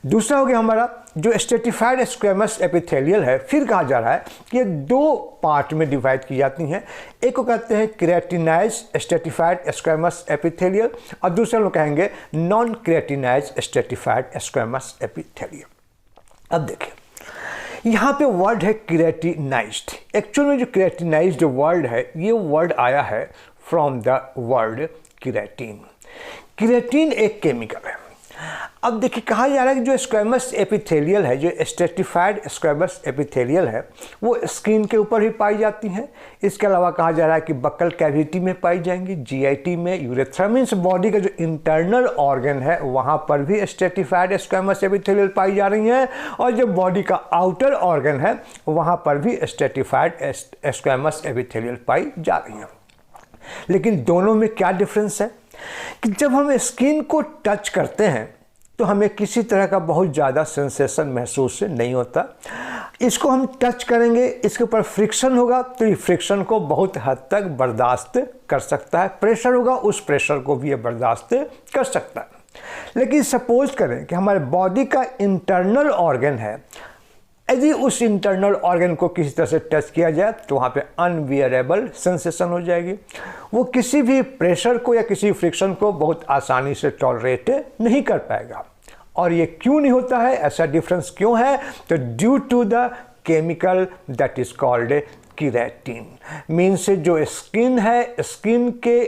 दूसरा हो गया हमारा जो स्ट्रेटिफाइड स्क्वैमस एपिथेलियल है, फिर कहा जा रहा है कि ये 2 पार्ट में डिवाइड की जाती हैं। एक को कहते हैं क्रिएटिनाइज स्ट्रेटिफाइड स्क्वैमस एपिथेलियल, और दूसरा लोग कहेंगे नॉन क्रिएटिनाइज स्ट्रेटिफाइड स्क्वैमस एपिथेलियल। अब देखिए यहाँ पे वर्ड है क्रिएटिनाइज्ड। एक्चुअल में जो क्रिएटिनाइज्ड वर्ड है, ये वर्ड आया है from the word creatine. Creatine एक केमिकल है। अब देखिए कहा जा रहा है कि जो स्क्वैमस एपिथेलियल है, जो स्ट्रेटिफाइड स्क्वैमस एपिथेलियल है, वो स्किन के ऊपर ही पाई जाती हैं। इसके अलावा कहा जा रहा है कि बक्कल कैविटी में पाई जाएंगी, जीआईटी में, यूरेथ्रा मीन्स बॉडी का जो इंटरनल ऑर्गन है वहाँ पर भी स्ट्रेटिफाइड स्क्वैमस एपिथेलियल पाई जा रही हैं, और जो बॉडी का आउटर ऑर्गन है वहाँ पर भी स्ट्रेटिफाइड स्क्वैमस एपिथेलियल पाई जा रही हैं। लेकिन दोनों में क्या डिफरेंस है कि जब हम स्किन को टच करते हैं तो हमें किसी तरह का बहुत ज़्यादा सेंसेशन महसूस नहीं होता। इसको हम टच करेंगे, इसके ऊपर फ्रिक्शन होगा तो ये फ्रिक्शन को बहुत हद तक बर्दाश्त कर सकता है। प्रेशर होगा, उस प्रेशर को भी ये बर्दाश्त कर सकता है। लेकिन सपोज करें कि हमारे बॉडी का इंटरनल ऑर्गन है, यदि उस इंटरनल ऑर्गन को किसी तरह से टच किया जाए तो वहाँ पे अनबियरेबल सेंसेशन हो जाएगी। वो किसी भी प्रेशर को या किसी फ्रिक्शन को बहुत आसानी से टॉलरेट नहीं कर पाएगा। और ये क्यों नहीं होता है, ऐसा डिफरेंस क्यों है, तो due to the chemical that is called keratin. Means जो स्किन है, स्किन के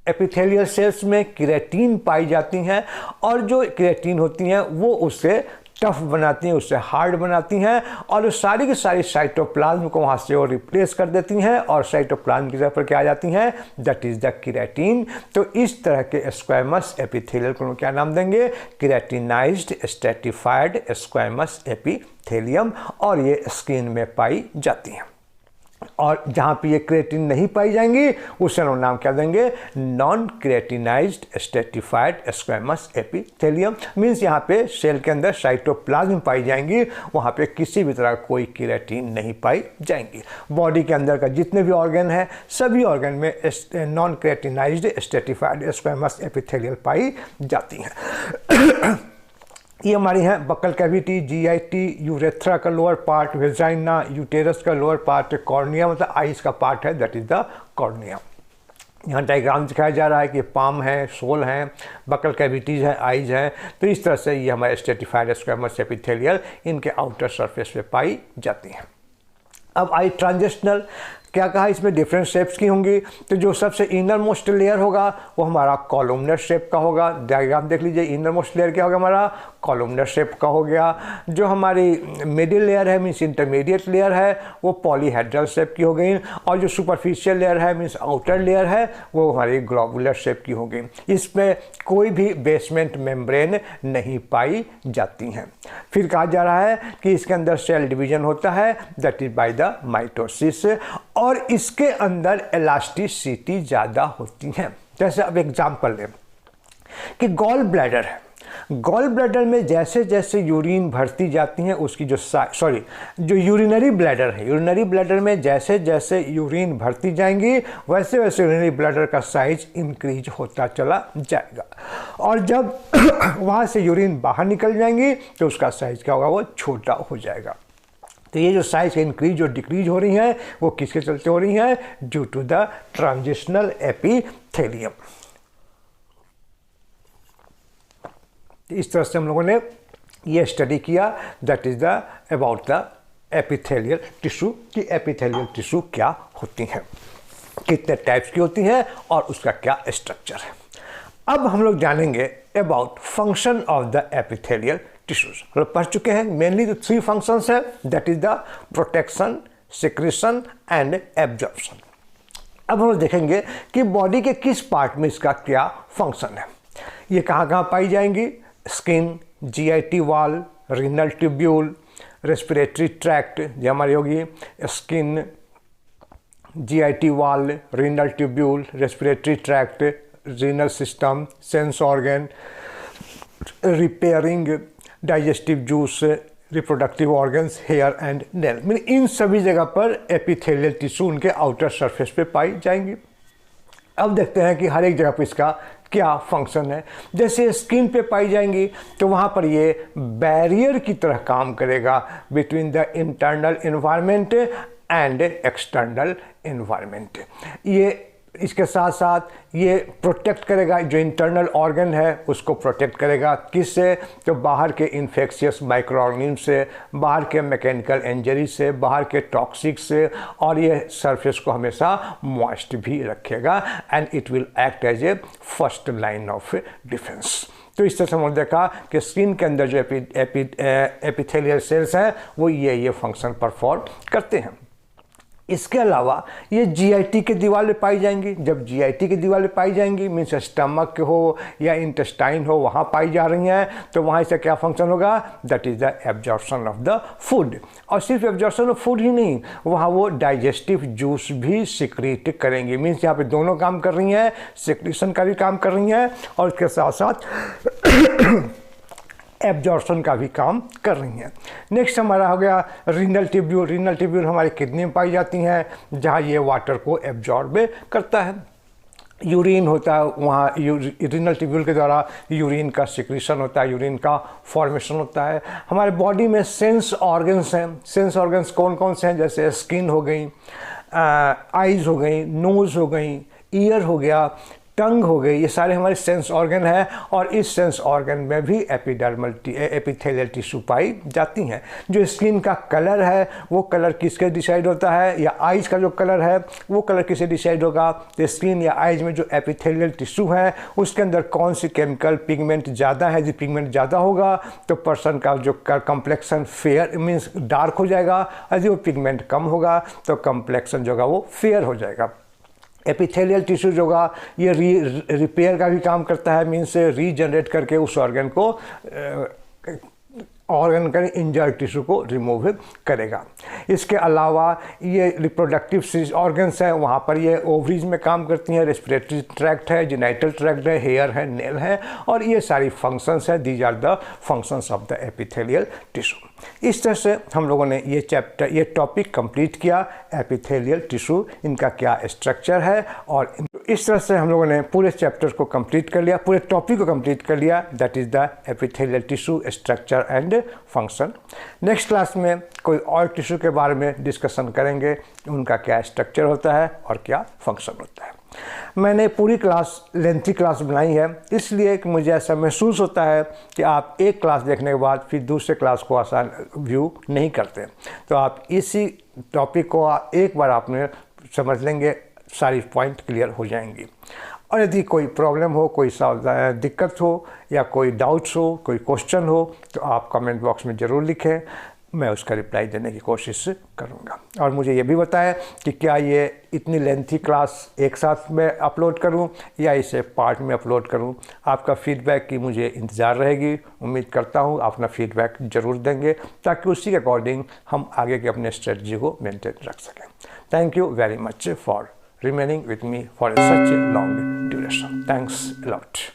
एपिथेलियल सेल्स में केराटिन पाई जाती हैं, और जो केराटिन होती हैं वो उससे टफ बनाती हैं, उससे हार्ड बनाती हैं, और वो सारी की सारी साइटोप्लाज्म को वहाँ से वो रिप्लेस कर देती हैं, और साइटोप्लाज्म की जगह पर क्या आ जाती हैं, दैट इज़ द केराटिन। तो इस तरह के स्क्वैमस एपिथेलियल को क्या नाम देंगे, केराटिनाइज्ड स्ट्रेटिफाइड स्क्वैमस एपिथेलियम, और ये स्किन में पाई जाती हैं। और जहाँ पे ये क्रिएटिन नहीं पाई जाएंगी उसे हम नाम क्या देंगे, non keratinized stratified squamous epithelium. Means यहाँ पे सेल के अंदर साइटोप्लाज्म पाई जाएंगी, वहाँ पे किसी भी तरह कोई क्रिएटिन नहीं पाई जाएंगी। बॉडी के अंदर का जितने भी ऑर्गन है सभी ऑर्गन में non keratinized stratified squamous epithelial पाई जाती हैं। ये हमारी हैं बक्कल कैविटी, जीआईटी, यूरेथ्रा का लोअर पार्ट, वेजाइना, यूटेरस का लोअर पार्ट, कॉर्निया मतलब आइज का पार्ट है, दैट इज द कॉर्निया। यहाँ डायग्राम दिखाया जा रहा है कि पाम है, सोल है, बक्कल कैविटीज़ है, आइज है। तो इस तरह से ये हमारे स्ट्रेटिफाइड स्क्वैमस एपिथेलियल इनके आउटर सरफेस पे पाई जाती हैं। अब आई ट्रांजिशनल। क्या कहा, इसमें डिफरेंट शेप्स की होंगी। तो जो सबसे इनर मोस्ट लेयर होगा वो हमारा कॉलमनर शेप का होगा। डायग्राम देख लीजिए, इनर मोस्ट लेयर क्या होगा हमारा, कॉलमनर शेप का हो गया। जो हमारी मिडिल लेयर है मीन्स इंटरमीडिएट लेयर है वो पॉलीहेड्रल शेप की हो गई, और जो सुपरफिशियल लेयर है मीन्स आउटर लेयर है वो हमारी ग्लोबुलर शेप की हो गई। इसमें कोई भी बेसमेंट मेम्ब्रेन नहीं पाई जाती हैं। फिर कहा जा रहा है कि इसके अंदर सेल डिवीजन होता है, that is by the mitosis, और इसके अंदर इलास्टिसिटी ज़्यादा होती है। जैसे अब एग्जाम्पल लें कि गॉल ब्लैडर है, गॉल ब्लैडर में जैसे जैसे यूरिन भरती जाती हैं उसकी जो यूरिनरी ब्लैडर है, यूरिनरी ब्लैडर में जैसे जैसे यूरिन भरती जाएंगी वैसे वैसे यूरिनरी ब्लैडर का साइज इंक्रीज होता चला जाएगा, और जब वहाँ से यूरिन बाहर निकल जाएंगी तो उसका साइज क्या होगा, वो छोटा हो जाएगा। तो ये जो साइज इंक्रीज और डिक्रीज हो रही हैं वो किसके चलते हो रही हैं, due to the transitional epithelium. इस तरह से हम लोगों ने ये स्टडी किया, that is the about the epithelial tissue, कि एपिथेलियल टिश्यू क्या होती हैं, कितने टाइप्स की होती हैं और उसका क्या स्ट्रक्चर है। अब हम लोग जानेंगे about function of the epithelial tissues. हम लोग पढ़ चुके हैं मेनली जो 3 फंक्शंस है, that is the protection, secretion and absorption. अब हम लोग देखेंगे कि बॉडी के किस पार्ट में इसका क्या फंक्शन है। ये कहाँ कहाँ पाई जाएंगी, skin, GIT wall, renal tubule, respiratory tract, जो हमारी होगी skin, GIT wall, renal tubule, respiratory tract, renal system, sense organ, repairing, digestive juice, reproductive organs, hair and nail, mean इन सभी जगह पर एपिथेलियल टिश्यू उनके आउटर सरफेस पे पाई जाएंगी। अब देखते हैं कि हर एक जगह पर इसका क्या फंक्शन है। जैसे स्किन पे पाई जाएंगी तो वहाँ पर ये बैरियर की तरह काम करेगा between the internal environment and external environment. ये इसके साथ साथ ये प्रोटेक्ट करेगा, जो इंटरनल ऑर्गन है उसको प्रोटेक्ट करेगा, किससे, तो बाहर के इन्फेक्शियस माइक्रो ऑर्गेनिज्म से, बाहर के मैकेनिकल इंजरी से, बाहर के टॉक्सिक से, और ये सरफेस को हमेशा मॉइस्ट भी रखेगा and it will act as a first line of defence. तो इस तरह से हमने देखा कि स्किन के अंदर जो एपिथेलियल सेल्स हैं वो ये फंक्शन परफॉर्म करते हैं। इसके अलावा ये जीआईटी के दीवार पे पाई जाएंगी। जब जीआईटी के दीवार पे पाई जाएंगी मीन्स स्टमक हो या इंटेस्टाइन हो, वहाँ पाई जा रही हैं, तो वहाँ इसका क्या फंक्शन होगा, that is the absorption of the food. और सिर्फ एब्जॉर्प्शन ऑफ फूड ही नहीं, वहाँ वो डाइजेस्टिव जूस भी सिक्रीट करेंगी, मीन्स यहाँ पे दोनों काम कर रही हैं, सिक्रीशन का भी काम कर रही हैं और इसके साथ साथ एब्जॉर्प्शन का भी काम कर रही हैं। नेक्स्ट हमारा हो गया रीनल ट्यूब्यूल। रीनल ट्यूब्यूल हमारी किडनी में पाई जाती हैं जहाँ ये वाटर को एब्जॉर्ब करता है। यूरिन होता है वहाँ, रीनल ट्यूब्यूल के द्वारा यूरिन का सिक्रीशन होता है, यूरिन का फॉर्मेशन होता है। हमारे बॉडी में सेंस ऑर्गन्स हैं। सेंस ऑर्गन्स कौन कौन से हैं, जैसे स्किन हो गई, आइज़ हो गई, नोज़ हो गई, ईयर हो गया, टंग हो गई, ये सारे हमारे सेंस ऑर्गन हैं। और इस सेंस ऑर्गन में भी एपिथेलियल टिश्यू पाई जाती हैं। जो स्किन का कलर है वो कलर किसके डिसाइड होता है, या आइज़ का जो कलर है वो कलर किससे डिसाइड होगा, तो स्किन या आइज़ में जो एपिथेलियल टिश्यू है उसके अंदर कौन सी केमिकल पिगमेंट ज़्यादा है। यदि पिगमेंट ज़्यादा होगा तो पर्सन का जो कम्प्लेक्शन फेयर मीन्स डार्क हो जाएगा, यदि वो पिगमेंट कम होगा तो कम्प्लेक्शन जो होगा वो फेयर हो जाएगा। एपिथेलियल टिश्यू जो होगा ये रिपेयर का भी काम करता है, मीन्स रीजनरेट करके उस ऑर्गन को ऑर्गन का इंजर्ड टिश्यू को रिमूव करेगा। इसके अलावा ये रिप्रोडक्टिव ऑर्गन्स हैं, वहाँ पर ये ओवरीज में काम करती हैं, रेस्पिरेटरी ट्रैक्ट है, जेनिटल ट्रैक्ट है, हेयर है, नेल है, और ये सारी फंक्शंस हैं। These are the functions of the epithelial tissue. इस तरह से हम लोगों ने ये टॉपिक कंप्लीट किया, एपिथेलियल टिश्यू, इनका क्या स्ट्रक्चर है, और इस तरह से हम लोगों ने पूरे चैप्टर को कंप्लीट कर लिया, पूरे टॉपिक को कंप्लीट कर लिया, that is the epithelial tissue structure and function. Next class में कोई और टिश्यू के बारे में डिस्कशन करेंगे, उनका क्या स्ट्रक्चर होता है और क्या फंक्शन होता है। मैंने पूरी क्लास लेंथी क्लास बनाई है इसलिए कि मुझे ऐसा महसूस होता है कि आप एक क्लास देखने के बाद फिर दूसरे क्लास को आसान व्यू नहीं करते, तो आप इसी टॉपिक को एक बार आपने समझ लेंगे, सारी पॉइंट क्लियर हो जाएंगी। और यदि कोई प्रॉब्लम हो, कोई दिक्कत हो या कोई डाउट्स हो, कोई क्वेश्चन हो, तो आप कमेंट बॉक्स में ज़रूर लिखें, मैं उसका रिप्लाई देने की कोशिश करूंगा। और मुझे ये भी बताएं कि क्या ये इतनी लेंथी क्लास एक साथ में अपलोड करूं या इसे पार्ट में अपलोड करूं। आपका फीडबैक की मुझे इंतज़ार रहेगी। उम्मीद करता हूं आप अपना फीडबैक ज़रूर देंगे ताकि उसी के अकॉर्डिंग हम आगे के अपने स्ट्रेटजी को मेंटेन रख सकें। Thank you very much for remaining with me for such a long duration. Thanks a lot.